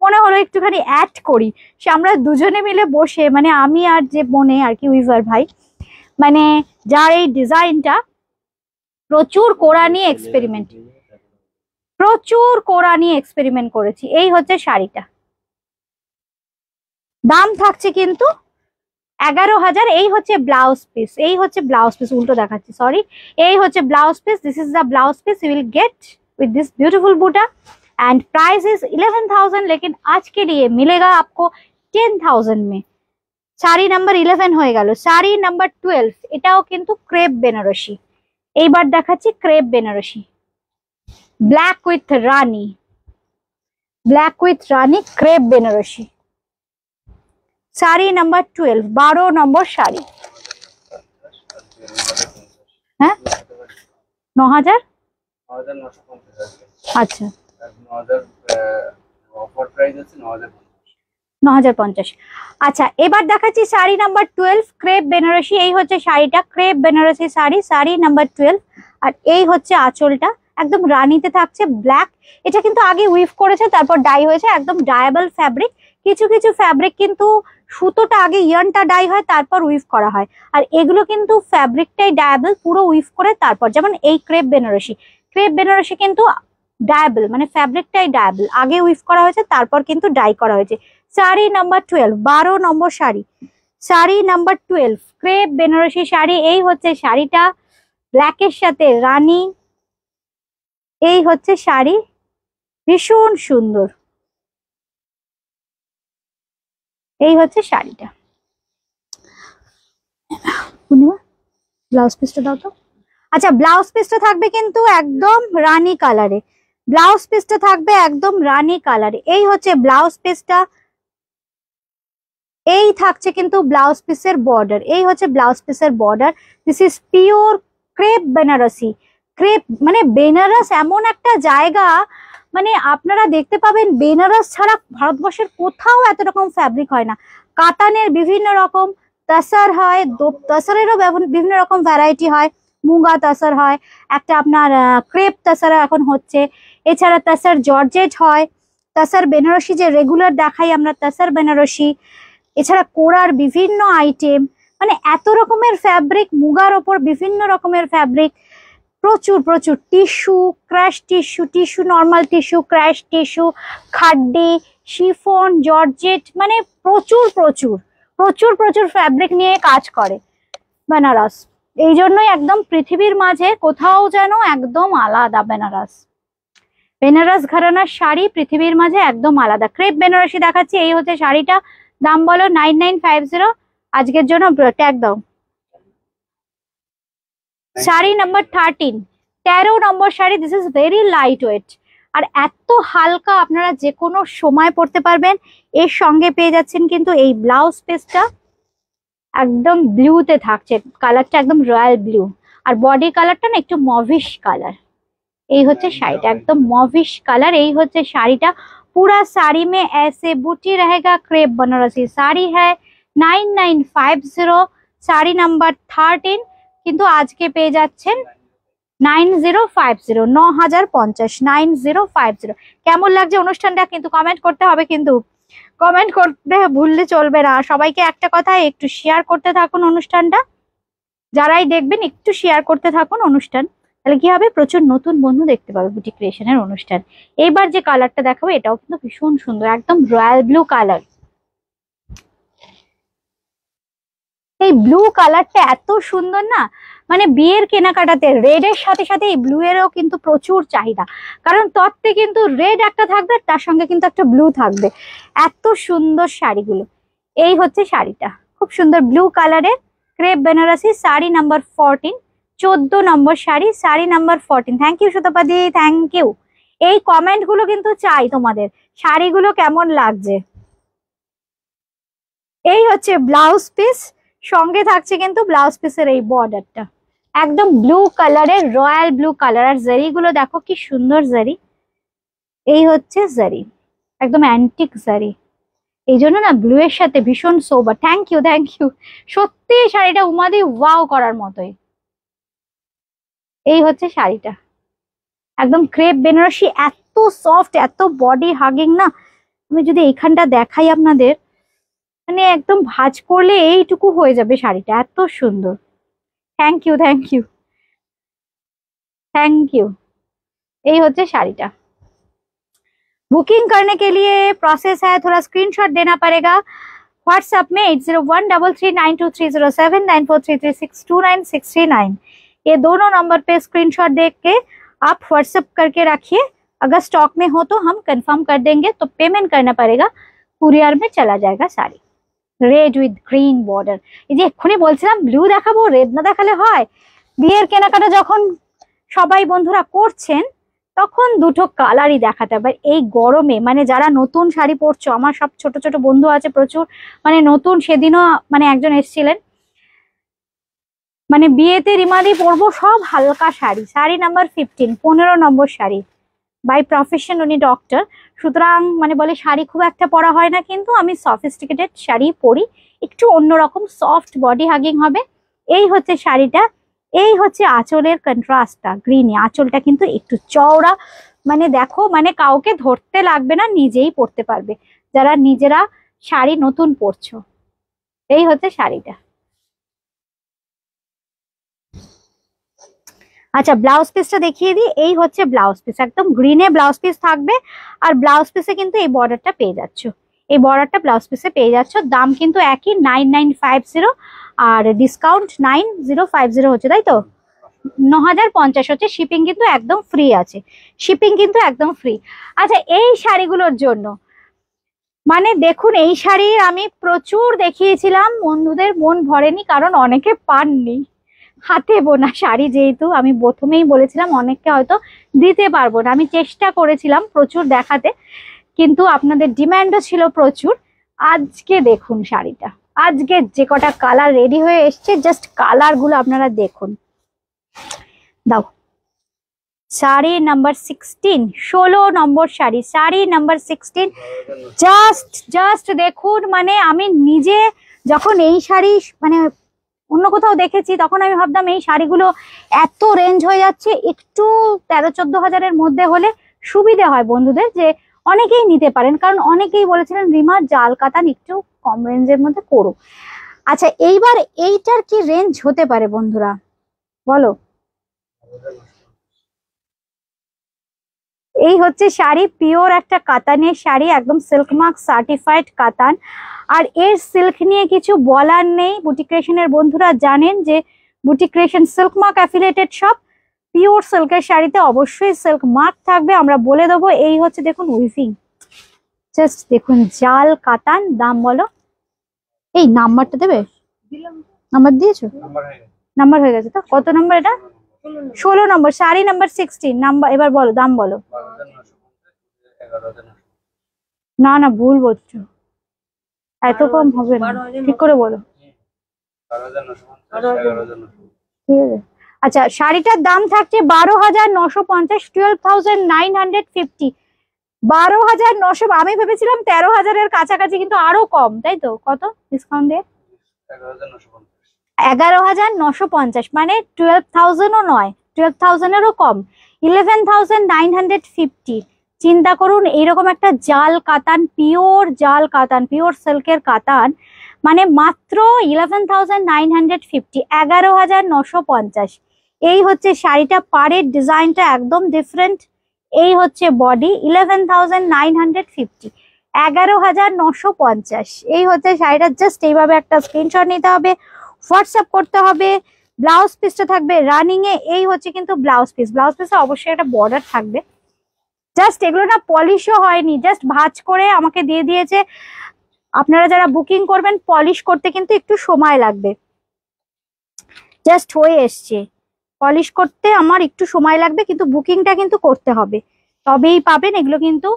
মনে হলো একটুখানি অ্যাড করি, সে আমরা দুজনে মিলে বসে, মানে আমি আর যে বোনে আর কি উইভার ভাই, মানে যার এই ডিজাইনটা, প্রচুর কোড়া নিয়ে এক্সপেরিমেন্ট করেছি। এই হচ্ছে শাড়িটা, দাম থাকছে কিন্তু 11,000। এই হচ্ছে ব্লাউজ পিস, উল্টো দেখাচ্ছি, সরি। এই হচ্ছে blouse piece, this is the blouse piece you will get with this beautiful बूटा एंड प्राइस इज 11,000, लेकिन आज के लिए मिलेगा आपको 10,000 में। শাড়ি নাম্বার 11 হয়ে গেল। শাড়ি নাম্বার 12, এটাও কিন্তু ক্রেপ বেনারসি। এইবার দেখাচ্ছি ক্রেপ বেনারসি, ব্ল্যাক উইথ রানী, crepe Banarasi. Sari number 12, 12 number sari. হ্যাঁ 9,000, আচ্ছা 9,050। আচ্ছা এবার দেখাচ্ছি শাড়ি নাম্বার 12 ক্রেপ বেনারসি। এই হচ্ছে শাড়িটা, ক্রেপ বেনারসি শাড়ি, শাড়ি নাম্বার 12। আর এই হচ্ছে আঁচলটা, একদম রানীতে থাকছে ব্ল্যাক। এটা কিন্তু আগে উইভ করেছে তারপর ডাই হয়েছে, একদম ডায়াবল ফ্যাব্রিক। কিছু কিছু ফ্যাব্রিক কিন্তু সুতোটা আগে ইয়ার্নটা ডাই হয় তারপর উইভ করা হয়, আর এগুলো কিন্তু ফ্যাব্রিকটাই ডায়াবল, পুরো উইভ করে তারপর। যেমন এই ক্রেপ বেনারসি কিন্তু ডায়াবল, মানে ফ্যাব্রিকটাই ডায়াবল, আগে উইভ করা হয়েছে তারপর কিন্তু ডাই করা হয়েছে। Sari number 12, 12 number sari, sari number 12 crepe Banarasi sari. এই হচ্ছে শাড়িটা, ব্ল্যাকের সাথে রানী। এই হচ্ছে শাড়ি, ভীষণ সুন্দর। এই হচ্ছে শাড়িটা। পূর্ণিমা ব্লাউজ পিসটা দাও তো। আচ্ছা ব্লাউজ পিসটা থাকবে কিন্তু একদম রানী কালারে, এই হচ্ছে ব্লাউজ পিসটা। এই থাকছে কিন্তু ব্লাউজ পিসের বর্ডার, এই হচ্ছে ব্লাউজ পিসের border. This is pure crepe Banarasi. Crepe মানে বেনারস এমন একটা জায়গা, মানে আপনারা দেখতে পাবেন বেনারস ছাড়া ভারতবর্ষের কোথাও এত রকম ফ্যাব্রিক হয় না। কাতানের বিভিন্ন রকম তাসার হয়, তাসারেরও বিভিন্ন রকম ভ্যারাইটি হয়, মুগা তাসার হয়, একটা আপনার ক্রেপ তাসার এখন হচ্ছে, এছাড়া তাসার জর্জেট হয়, তাসার বেনারসি যে রেগুলার দেখাই আমরা তাসার বেনারসি, এছাড়া কোড়ার বিভিন্ন আইটেম, মানে এত রকমের ফ্যাব্রিক, মুগার ওপর বিভিন্ন রকমের ফ্যাব্রিক, প্রচুর প্রচুর tissue, crash tissue, normal tissue, crash tissue, khaddi, chiffon, georgette, মানে প্রচুর প্রচুর প্রচুর প্রচুর ফ্যাব্রিক নিয়ে কাজ করে বেনারস। এই জন্যই একদম পৃথিবীর মাঝে কোথাও যেন একদম আলাদা বেনারস ঘরানার শাড়ি পৃথিবীর মাঝে একদম আলাদা। ক্রেপ বেনারসি দেখাচ্ছি, এই হচ্ছে শাড়িটা, দাম বলো 9950। আজকের জন্য ট্যাগ দাও। শাড়ি নাম্বার 13, 13 নম্বর sari. This is very light weight আর এত হালকা, আপনারা যে কোনো সময় পরতে পারবেন। এর সঙ্গে পেয়ে যাচ্ছেন কিন্তু এই ব্লাউজ পিসটা, একদম ব্লুতে থাকছে, কালারটা একদম রয়্যাল ব্লু, আর বডি কালারটা না একটু মভিশ কালার। এই হচ্ছে শাড়িটা, একদম মভিশ কালার। এই হচ্ছে শাড়িটা, पूरा साड़ी में ऐसे बूटी रहेगा। क्रेप बनारसी साड़ी है 9950, শাড়ি নাম্বার 13। কিন্তু আজকে পেয়ে যাচ্ছেন 9050, 9050, 9050। কেমন লাগছে অনুষ্ঠানটা কিন্তু কমেন্ট করতে হবে, কিন্তু কমেন্ট করতে ভুললে চলবে না। সবাইকে একটা কথা, একটু শেয়ার করতে থাকুন অনুষ্ঠানটা, যারাই দেখবেন একটু শেয়ার করতে থাকুন অনুষ্ঠান, তাহলে কি হবে, প্রচুর নতুন বন্ধু দেখতে পাবে বিউটি ক্রিয়েশনের অনুষ্ঠান। এইবার যে কালারটা দেখাবো এটাও কিন্তু ভীষণ সুন্দর, একদম রয়্যাল ব্লু কালার। এই ব্লু কালারটা এত সুন্দর না, মানে বিয়ের কেনাকাটাতে রেড এর সাথে সাথে এই ব্লু এরও কিন্তু প্রচুর চাহিদা, কারণ তত্ত্বে কিন্তু রেড একটা থাকবে, তার সঙ্গে কিন্তু একটা ব্লু থাকবে। এত সুন্দর শাড়িগুলো। এই হচ্ছে শাড়িটা, খুব সুন্দর ব্লু কালারের ক্রেপ বেনারসি, শাড়ি নাম্বার 14, 14 নম্বর sari, sari number 14। Thank you সুতপাদি, থ্যাংক ইউ। এই কমেন্ট গুলো কিন্তু চাই তোমাদের, শাড়িগুলো কেমন লাগছে। এই হচ্ছে ব্লাউজ পিস, সঙ্গে থাকছে কিন্তু ব্লাউজ পিসের এই বর্ডারটা, একদম ব্লু কালারের, রয়্যাল ব্লু কালার। আর জারি গুলো দেখো কি সুন্দর জারি। এই হচ্ছে জারি, একদম অ্যান্টিক জারি। এই জন্য না ব্লু এর সাথে ভীষণ sober. Thank you thank you. সত্যি শাড়িটা উমাদি ওয়াও করার মতোই। এই হচ্ছে শাড়িটা, একদম ক্রেপ বেনারসি, এত সফট, এত বডি হাগিং না। আমি যদি এইখানটা দেখাই আপনাদের, মানে একদম ভাঁজ করলে এইটুকু হয়ে যাবে শাড়িটা, এত সুন্দর। Thank you thank you thank you. यही होते শাড়িটা। बुकिंग करने के लिए प्रोसेस है, थोड़ा स्क्रीनशॉट देना पड़ेगा व्हाट्सएप में 8013392307 9433629639। ये दोनों नंबर पे स्क्रीनशॉट देख के आप व्हाट्सएप करके रखिए। अगर स्टॉक में हो तो हम कंफर्म कर देंगे, तो पेमेंट करना पड़ेगा, कुरियर में चला जाएगा sari. Red with green border. এই যে এক্ষুনি বলছিলাম ব্লু দেখাবো, রেড না দেখালে হয়? বিয়ের কেনাকাটা যখন সবাই বন্ধুরা করছেন তখন দুটো কালারই দেখাতে হবে। এই গরমে মানে যারা নতুন শাড়ি পরছো, আমার সব ছোট ছোট বন্ধু আছে প্রচুর, মানে নতুন, সেদিনও মানে একজন এসেছিলেন, মানে বিয়েতে রিমাদি পরবো সব হালকা শাড়ি। শাড়ি নাম্বার 15, 15 নম্বর শাড়ি। বাই প্রফেশন উনি ডক্টর, সুতরাং মানে বলে শাড়ি খুব একটা পরা হয় না, কিন্তু আমি সফিস্টিকেটেড শাড়ি পরি, একটু অন্যরকম সফট বডি হাগিং হবে। এই হচ্ছে শাড়িটা। এই হচ্ছে আঁচলের কন্ট্রাস্টটা গ্রিনে, আঁচলটা কিন্তু একটু চওড়া, মানে দেখো মানে কাউকে ধরতে লাগবে না, নিজেই পরতে পারবে যারা নিজেরা শাড়ি নতুন পরছো। এই হচ্ছে শাড়িটা। আচ্ছা ব্লাউজ পিসটা দেখিয়ে দিই। এই হচ্ছে ব্লাউজ পিস, একদম গ্রিনে ব্লাউজ পিস থাকবে, আর ব্লাউজ পিসে কিন্তু এই বর্ডারটা পেয়ে যাচ্ছ, এই বর্ডারটা ব্লাউজ পিসে পেয়ে যাচ্ছ। দাম কিন্তু একই 9950, আর ডিসকাউন্ট 9050 হচ্ছে, তাই তো 9050 হচ্ছে। শিপিং কিন্তু একদম ফ্রি আছে, শিপিং কিন্তু একদম ফ্রি। আচ্ছা এই শাড়িগুলোর জন্য মানে দেখুন, এই শাড়ি আমি প্রচুর দেখিয়েছিলাম, বন্ধুদের মন ভরেনি, কারণ অনেকে পাননি। হাতে বোনা শাড়ি যেহেতু, আমি প্রথমেই বলেছিলাম অনেককে হয়তো দিতে পারবো না, আমি চেষ্টা করেছিলাম প্রচুর দেখাতে, কিন্তু আপনাদের ডিমান্ডও ছিল প্রচুর। আজকে দেখুন শাড়িটা, আজকে যে কটা কালার রেডি হয়ে এসছে, জাস্ট কালার গুলো আপনারা দেখুন। দাও শাড়ি নাম্বার 16, 16 নম্বর শাড়ি, শাড়ি নাম্বার 16। জাস্ট দেখুন, মানে আমি নিজে যখন এই শাড়ি মানে অন্য কোথাও দেখেছি, তখন আমি ভাবতাম এই শাড়িগুলো এত রেঞ্জ হয়ে যাচ্ছে, একটু 13-14 হাজারের মধ্যে হলে সুবিধে হয় বন্ধুদের, যে অনেকেই নিতে পারেন, কারণ অনেকেই বলেছিলেন রিমা জাল কাতান একটু কম রেঞ্জের মধ্যে করো। আচ্ছা এইবার এইটার কি রেঞ্জ হতে পারে বন্ধুরা বলো? এই হচ্ছে শাড়ি, পিওর একটা কাতানের শাড়ি, একদম সিল্ক মার্ক সার্টিফাইড কাতান। আর এর সিল্ক নিয়ে কিছু বলার নেই, বুটিক ক্রিয়েশনের বন্ধুরা জানেন যে boutique creation silk mark affiliated shop, pure সিল্কের শাড়িতে অবশ্যই সিল্ক মার্ক থাকবে, আমরা বলে দেবো। এই হচ্ছে দেখুন উইভিং, জাস্ট দেখুন জাল কাতান। দাম বলো, এই নাম্বারটা দেবে, নাম্বার দিয়েছো? নাম্বার হয়ে গেছে তো, কত নম্বর এটা? 16 নম্বর শাড়ি, নাম্বার 16 নাম্বার। এবার বলো দাম বলো। না না ভুল বলছো, এত কম হবে না, ঠিক করে বলো। ঠিক আছে আচ্ছা, শাড়িটার দাম থাকছে 12,950, 12,950, 12,900। আমি ভেবেছিলাম 13,000-এর কাছাকাছি, কিন্তু আরো কম, তাই তো? কত ডিসকাউন্ট দিয়ে? 11,950, মানে 12,000ও নয়, 12,000-এরও কম, 11,950। চিন্তা করুন, এইরকম একটা জাল কাতান, পিওর জাল কাতান, পিওর সিল্কের কাতান, মানে মাত্র 11,950, 11,950। এই হচ্ছে শাড়িটা, পাড়ের ডিজাইনটা একদম ডিফারেন্ট। এই হচ্ছে বডি, 11,950, 11,950। এই হচ্ছে শাড়িটা। জাস্ট এইভাবে একটা স্ক্রিনশট নিতে হবে, হোয়াটসঅ্যাপ করতে হবে। ব্লাউজ পিসটা থাকবে রানিং এ। এই হচ্ছে কিন্তু ব্লাউজ পিস, ব্লাউজ পিসে অবশ্যই একটা বর্ডার থাকবে। জাস্ট এগুলো না পলিশও হয়নি, জাস্ট ভাঁজ করে আমাকে দিয়ে দিয়েছে। আপনারা যারা বুকিং করবেন, পলিশ করতে কিন্তু একটু সময় লাগবে, জাস্ট হয়ে এসছে, পলিশ করতে আমার একটু সময় লাগবে, কিন্তু বুকিংটা কিন্তু করতে হবে, তবেই পাবেন এগুলো। কিন্তু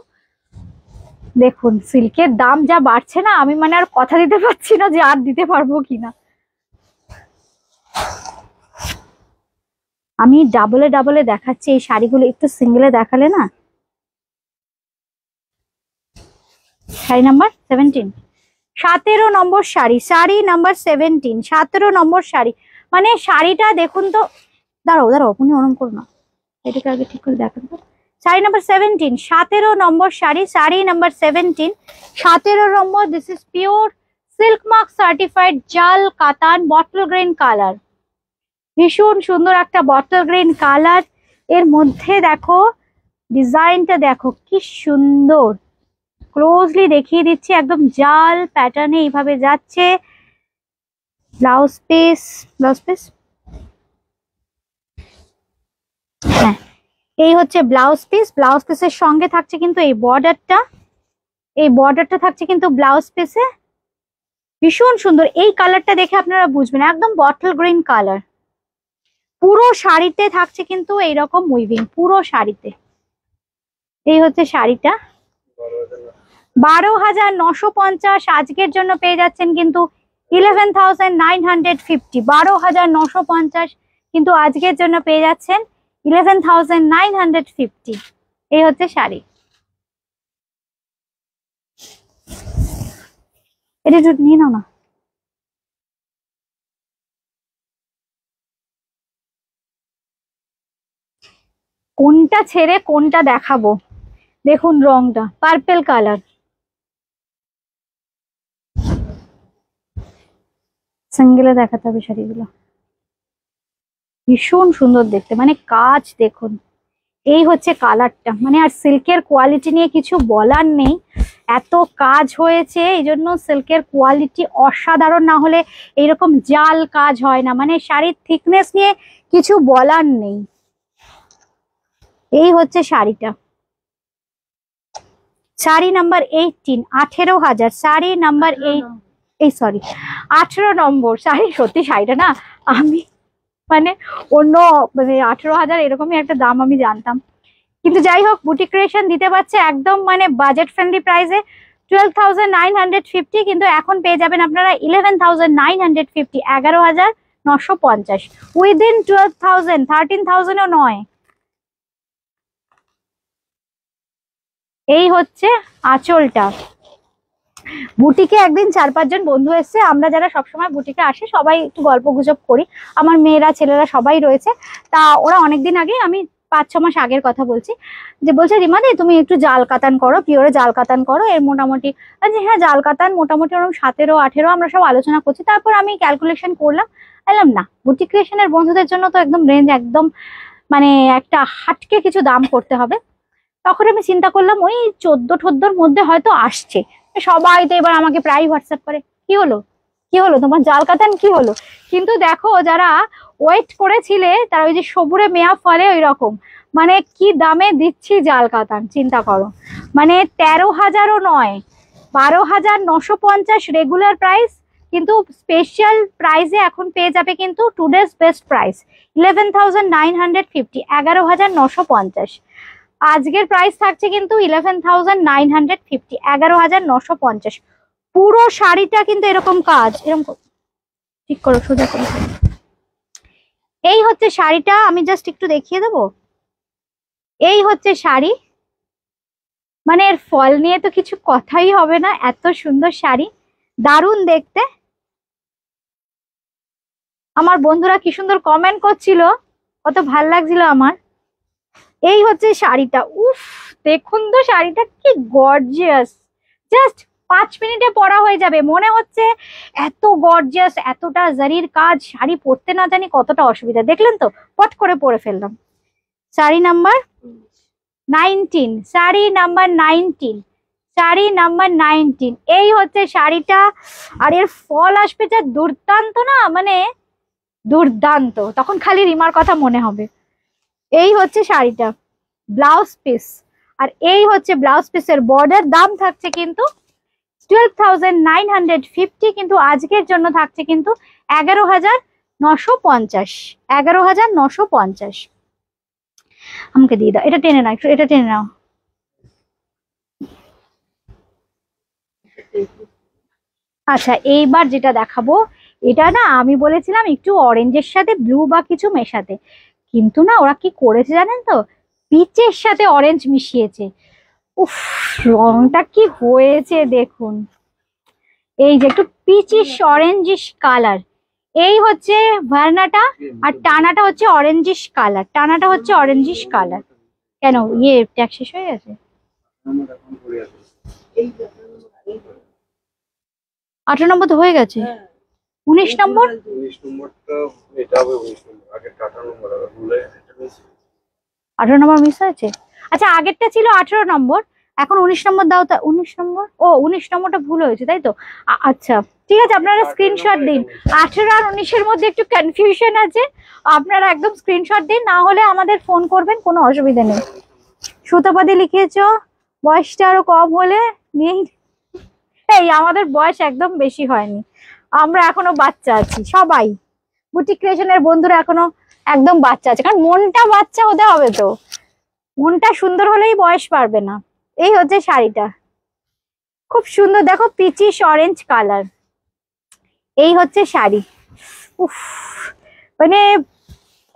দেখুন সিল্কের দাম যা বাড়ছে না, আমি মানে আর কথা দিতে পারছি না যে আর দিতে পারবো কিনা। আমি ডাবলে ডাবলে দেখাচ্ছি এই শাড়িগুলো, একটু সিঙ্গেলে দেখালে না। শাড়ি নাম্বার 17, 17 নম্বর শাড়ি, শাড়ি নাম্বার 17, 17 নম্বর শাড়ি। মানে শাড়িটা দেখুন তো, দাঁড়াও দাঁড়াও আপনি ওরম করো না, এটাকে আগে ঠিক করে দেখান তো। Sari number 17, 17 number sari, sari number 17, 17 number. This is pure silk mark certified জাল কাতান বটল গ্রিন কালার, ভীষণ সুন্দর একটা বটল গ্রিন কালার। এর মধ্যে দেখো ডিজাইনটা দেখো কি সুন্দর, ক্লোজলি দেখিয়ে দিচ্ছি, একদম জাল প্যাটার্নে এইভাবে যাচ্ছে। ব্লাউজ পিস, ব্লাউজ পিস, হ্যাঁ এই হচ্ছে ব্লাউজ পিস। ব্লাউজ পিসের সঙ্গে থাকছে কিন্তু এই বর্ডারটা, এই বর্ডারটা থাকছে কিন্তু ব্লাউজ পিসে, ভীষণ সুন্দর। এই কালারটা দেখে আপনারা বুঝবেন একদম বটল গ্রিন কালার। পুরো শাড়িতে থাকছে কিন্তু এইরকম উইভিং, পুরো শাড়িতে। এই হচ্ছে শাড়িটা, 12,950। আজকের জন্য পেয়ে যাচ্ছেন কিন্তু 11,950, 12,950 কিন্তু আজকের জন্য পেয়ে যাচ্ছেন 11,950। এই হচ্ছে শাড়ি। এটা একটু নিয়ে নাও না। কোনটা ছেড়ে কোনটা দেখাবো, দেখুন রংটা পার্পেল কালার, সিঙ্গেলে দেখাতে হবে শাড়িগুলো, ভীষণ সুন্দর দেখতে, মানে কাজ দেখুন। এই হচ্ছে কালারটা, মানে আর সিল্কের কোয়ালিটি নিয়ে কিছু বলার নেই, এত কাজ হয়েছে, এই জন্য সিল্কের কোয়ালিটি অসাধারণ, না হলে এইরকম জাল কাজ হয় না, মানে শাড়ির থিকনেস নিয়ে কিছু বলার নেই। এই হচ্ছে শাড়িটা, শাড়ি নাম্বার 18, 18,000, শাড়ি নাম্বার 8, এই সরি 18 নম্বর শাড়ি। সত্যি শাড়িটা না আমি মানে অন্য মানে 18,000 এরকমই একটা দাম আমি জানতাম, কিন্তু যাই হোক বুটিক ক্রিয়েশন দিতে পারছে একদম মানে বাজেট ফ্রেন্ডলি প্রাইসে 12,950, কিন্তু এখন পেয়ে যাবেন আপনারা 11,950, 11,950 উইদিন 12,000, 13,000ও নয়। এই হচ্ছে আঁচলটা। বুটিকে একদিন 4-5 জন বন্ধু এসছে, আমরা যারা সবসময় বুটিকে আসে সবাই একটু গল্প গুজব করি, আমার মেয়েরা ছেলেরা সবাই রয়েছে। তা ওরা অনেকদিন আগে, আমি 5-6 মাস আগের কথা বলছি, যে বলছে রিমাদি তুমি একটু জাল কাতান করো, পিওরে জাল কাতান করো, এর মোটামুটি হ্যাঁ জাল কাতান মোটামুটি ওরকম 17-18 আমরা সব আলোচনা করছি। তারপর আমি ক্যালকুলেশন করলাম, বললাম না বুটিক ক্রিয়েশনের বন্ধুদের জন্য তো একদম রেঞ্জ একদম মানে একটা হাটকে কিছু দাম করতে হবে। তখন আমি চিন্তা করলাম ওই 14-14 মধ্যে হয়তো আসছে। সবাই তো এবার আমাকে প্রায় হোয়াটসঅ্যাপ করে, কি হলো কি হলো তোমার জাল কাতান কি হলো। কিন্তু দেখো যারা ওয়েট করেছিলে তারা ওই যে সবুরে মেয়া ফলে ওই রকম, মানে কি দামে দিচ্ছি জাল কাতান চিন্তা করো, মানে 13,000ও নয়, 12,950 রেগুলার প্রাইস, কিন্তু স্পেশাল প্রাইসে এখন পেয়ে যাবে কিন্তু টুডেজ বেস্ট প্রাইস 11,950, 11,950। আজকের প্রাইস থাকছে কিন্তু 11,950, 11,950। পুরো শাড়িটা কিন্তু এরকম কাজ, এরকম ঠিক করো সোজা করো। এই হচ্ছে শাড়িটা, আমি জাস্ট একটু দেখিয়ে দেবো। এই হচ্ছে শাড়ি, মানে এর ফল নিয়ে তো কিছু কথাই হবে না, এত সুন্দর শাড়ি, দারুণ দেখতে। আমার বন্ধুরা কি সুন্দর কমেন্ট করছিল, কত ভাল লাগছিল আমার। এই হচ্ছে শাড়িটা, উফ দেখুন তো শাড়িটা কি গর্জিয়াস, জাস্ট 5 মিনিটে পরা হয়ে যাবে। মনে হচ্ছে এত গর্জিয়াস, এতটা জারির কাজ, শাড়ি পরতে না জানি কতটা অসুবিধা, দেখলেন তো পট করে পরে ফেললাম। Sari number 19, sari number 19, sari number 19। এই হচ্ছে শাড়িটা, আর এর ফল আসবে যা দুর্দান্ত না, মানে দুর্দান্ত, তখন খালি রিমার কথা মনে হবে। এই হচ্ছে শাড়িটা, ব্লাউজ পিস, আর এই হচ্ছে ব্লাউজ পিসের বর্ডার। দাম থাকছে কিন্তু 12,950, কিন্তু আজকের জন্য থাকছে কিন্তু 11,950, 11,950। আমাকে দিয়ে দাও, এটা টেনে নাও, একটু এটা টেনে নাও। আচ্ছা এইবার যেটা দেখাবো, এটা না আমি বলেছিলাম একটু অরেঞ্জের সাথে ব্লু বা কিছু মেশাতে, কিন্তু না ওরা কি করেছে জানেন তো, পিচের সাথে অরেঞ্জ মিশিয়েছে। উফ, রংটা কি হয়েছে দেখুন, এই যে একটু পিচিশ অরেঞ্জিশ কালার। এই হচ্ছে ভার্নাটা, আর টানাটা হচ্ছে অরেঞ্জিশ কালার, টানাটা হচ্ছে অরেঞ্জিশ কালার। কেন ট্যাক্স শেষ হয়ে গেছে? 18 নম্বর তো হয়ে গেছে, 19 নম্বর। 18 নম্বর মিস হয়েছে। আচ্ছা, আগেরটা ছিল 18 নম্বর, এখন 19 নম্বর দাও। তা 19 নম্বর, ও 19 নম্বরটা ভুল হয়েছে তাই তো। আচ্ছা ঠিক আছে, আপনারা স্ক্রিনশট দিন। 18 আর 19-এর মধ্যে একটু কনফিউশন আছে, আপনারা একদম স্ক্রিনশট দিন, না হলে আমাদের ফোন করবেন, কোনো অসুবিধা নেই। সুতপাদি লিখেছো বয়সটা আরো কম হলে নেই। এই আমাদের বয়স একদম বেশি হয়নি, আমরা এখনো বাচ্চা আছি সবাই। বুটিক ক্রিয়েশনের বন্ধুরা এখনো একদম বাচ্চা আছে, কারণ মনটা বাচ্চা হতে হবে, তো মনটা সুন্দর হলেই বয়স পারবে না। এই হচ্ছে শাড়িটা, খুব সুন্দর, দেখো পিচিশ অরেঞ্জ কালার। এই হচ্ছে শাড়ি। উফ, মানে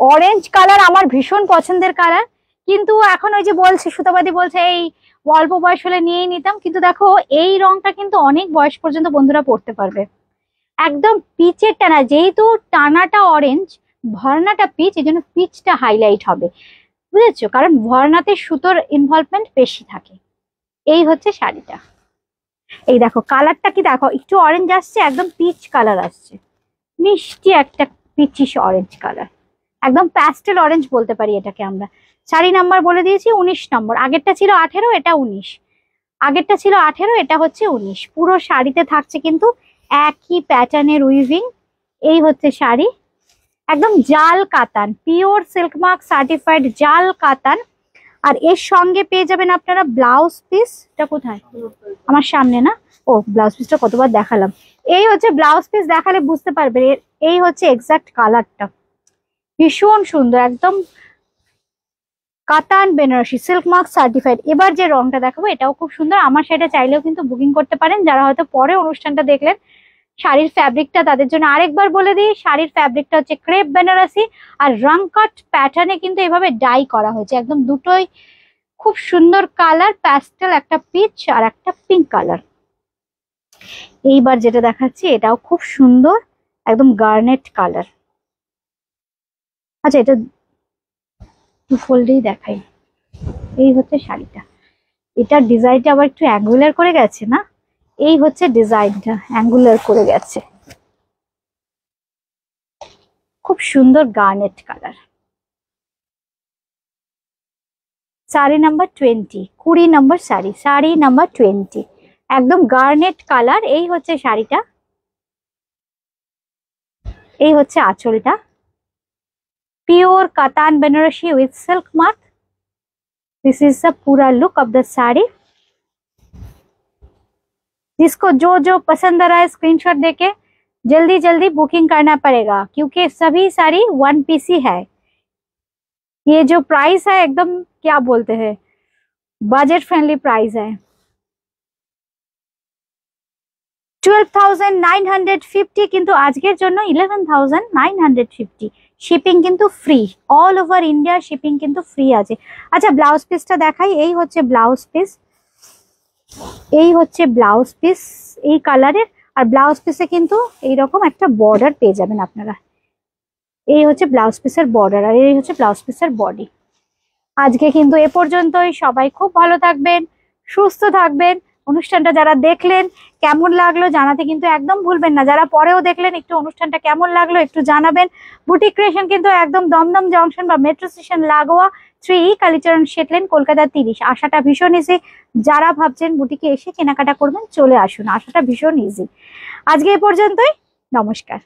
অরেঞ্জ কালার আমার ভীষণ পছন্দের কালার, কিন্তু এখন ওই যে বলছে সুতাবাদী বলছে এই অল্প বয়স হলে নিয়েই নিতাম, কিন্তু দেখো এই রংটা কিন্তু অনেক বয়স পর্যন্ত বন্ধুরা পরতে পারবে। একদম পিচের টানা, যেহেতু টানাটা অরেঞ্জ, ভর্নাটা পিচ, এই জন্য পিচটা হাইলাইট হবে, বুঝেছো? কারণ ভর্নাতে সুতোর ইনভলভমেন্ট বেশি থাকে। এই হচ্ছে শাড়িটা। এই দেখো কালারটা কি, দেখো একটু অরেঞ্জ আসছে, একদম পিচ কালার আসছে, মিষ্টি একটা পিচিশ অরেঞ্জ কালার, একদম প্যাস্টেল অরেঞ্জ বলতে পারি এটাকে আমরা। শাড়ি নাম্বার বলে দিয়েছি 19 নম্বর, আগেরটা ছিল 18, এটা 19। আগেরটা ছিল 18, এটা হচ্ছে 19। পুরো শাড়িতে থাকছে কিন্তু একই প্যাটার্নের উইভিং। এই হচ্ছে শাড়ি, একদম জাল কাতান, পিওর সিল্ক মার্ক সার্টিফাইড জাল কাতান। আর এর সঙ্গে পেয়ে যাবেন আপনারা ব্লাউজ পিস। এটা কোথায়? আমার সামনে না? ও, ব্লাউজ পিসটা কতবার দেখালাম। এই হচ্ছে ব্লাউজ পিস, দেখালে বুঝতে পারবে। এই হচ্ছে এক্সাক্ট কালারটা, ভীষণ সুন্দর, একদম কাতান বেনারসি সিল্ক মার্ক সার্টিফাইড। এবার যে রংটা দেখাবো এটাও খুব সুন্দর, আমার সেটা চাইলেও কিন্তু বুকিং করতে পারেন যারা হয়তো পরে অনুষ্ঠানটা দেখলেন। শাড়ির ফ্যাব্রিকটা তাদের জন্য আরেকবার বলে দিই, শাড়ির ফ্যাব্রিকটা হচ্ছে ক্রেপ বেনারসি, আর রং কাট প্যাটার্নে কিন্তু এভাবে ডাই করা হয়েছে, একদম দুটোই খুব সুন্দর কালার, প্যাস্টেল, একটা পিচ আর একটা পিঙ্ক কালার। এইবার যেটা দেখাচ্ছি এটাও খুব সুন্দর, একদম গার্নেট কালার। আচ্ছা, এটা টু ফোল্ডেই দেখাই। এই হচ্ছে শাড়িটা, এটার ডিজাইনটা আবার একটু অ্যাঙ্গুলার করে গেছে না? এই হচ্ছে ডিজাইনটা, অ্যাঙ্গুলার করে গেছে, খুব সুন্দর গার্নেট কালার। শাড়ি নাম্বার 20, 20 নম্বর শাড়ি, শাড়ি নাম্বার 20, একদম গার্নেট কালার। এই হচ্ছে শাড়িটা, এই হচ্ছে আঁচলটা, পিওর কাতান Banarasi with silk mark. This is the पूरा लुक ऑफ द साड़ी। जिसको जो जो पसंद आ रहा है स्क्रीनशॉट देके जल्दी जल्दी बुकिंग करना पड़ेगा, क्योंकि सभी साड़ी 1 पीस ही है। ये जो प्राइस है एकदम क्या बोलते हैं, बजट फ्रेंडली प्राइस है। 12,950, কিন্তু আজকের জন্য 11,950। শিপিং কিন্তু free, all over India shipping কিন্তু ফ্রি আছে। আচ্ছা, ব্লাউজ পিসটা দেখাই। এই হচ্ছে ব্লাউজ পিস, এই হচ্ছে ব্লাউজ পিস এই কালারের। আর ব্লাউজ পিসে কিন্তু এইরকম একটা বর্ডার পেয়ে যাবেন আপনারা। এই হচ্ছে ব্লাউজ পিসের বর্ডার, আর এই হচ্ছে ব্লাউজ পিসের বডি। আজকে কিন্তু এ পর্যন্তই। সবাই খুব ভালো থাকবেন, সুস্থ থাকবেন। অনুষ্ঠানটা যারা দেখলেন কেমন লাগলো জানাতে কিন্তু একদম ভুলবেন না। যারা পরেও দেখলেন একটু অনুষ্ঠানটা কেমন লাগলো একটু জানাবেন। বুটিক ক্রিয়েশন কিন্তু একদম দমদম জংশন বা মেট্রো স্টেশন লাগোয়া 3 কালীচরণ শেট লেন, কলকাতা 30। আসাটা ভীষণ ইজি, যারা ভাবছেন বুটিকে এসে কেনাকাটা করবেন চলে আসুন, আসাটা ভীষণ ইজি। আজকে এ পর্যন্তই, নমস্কার।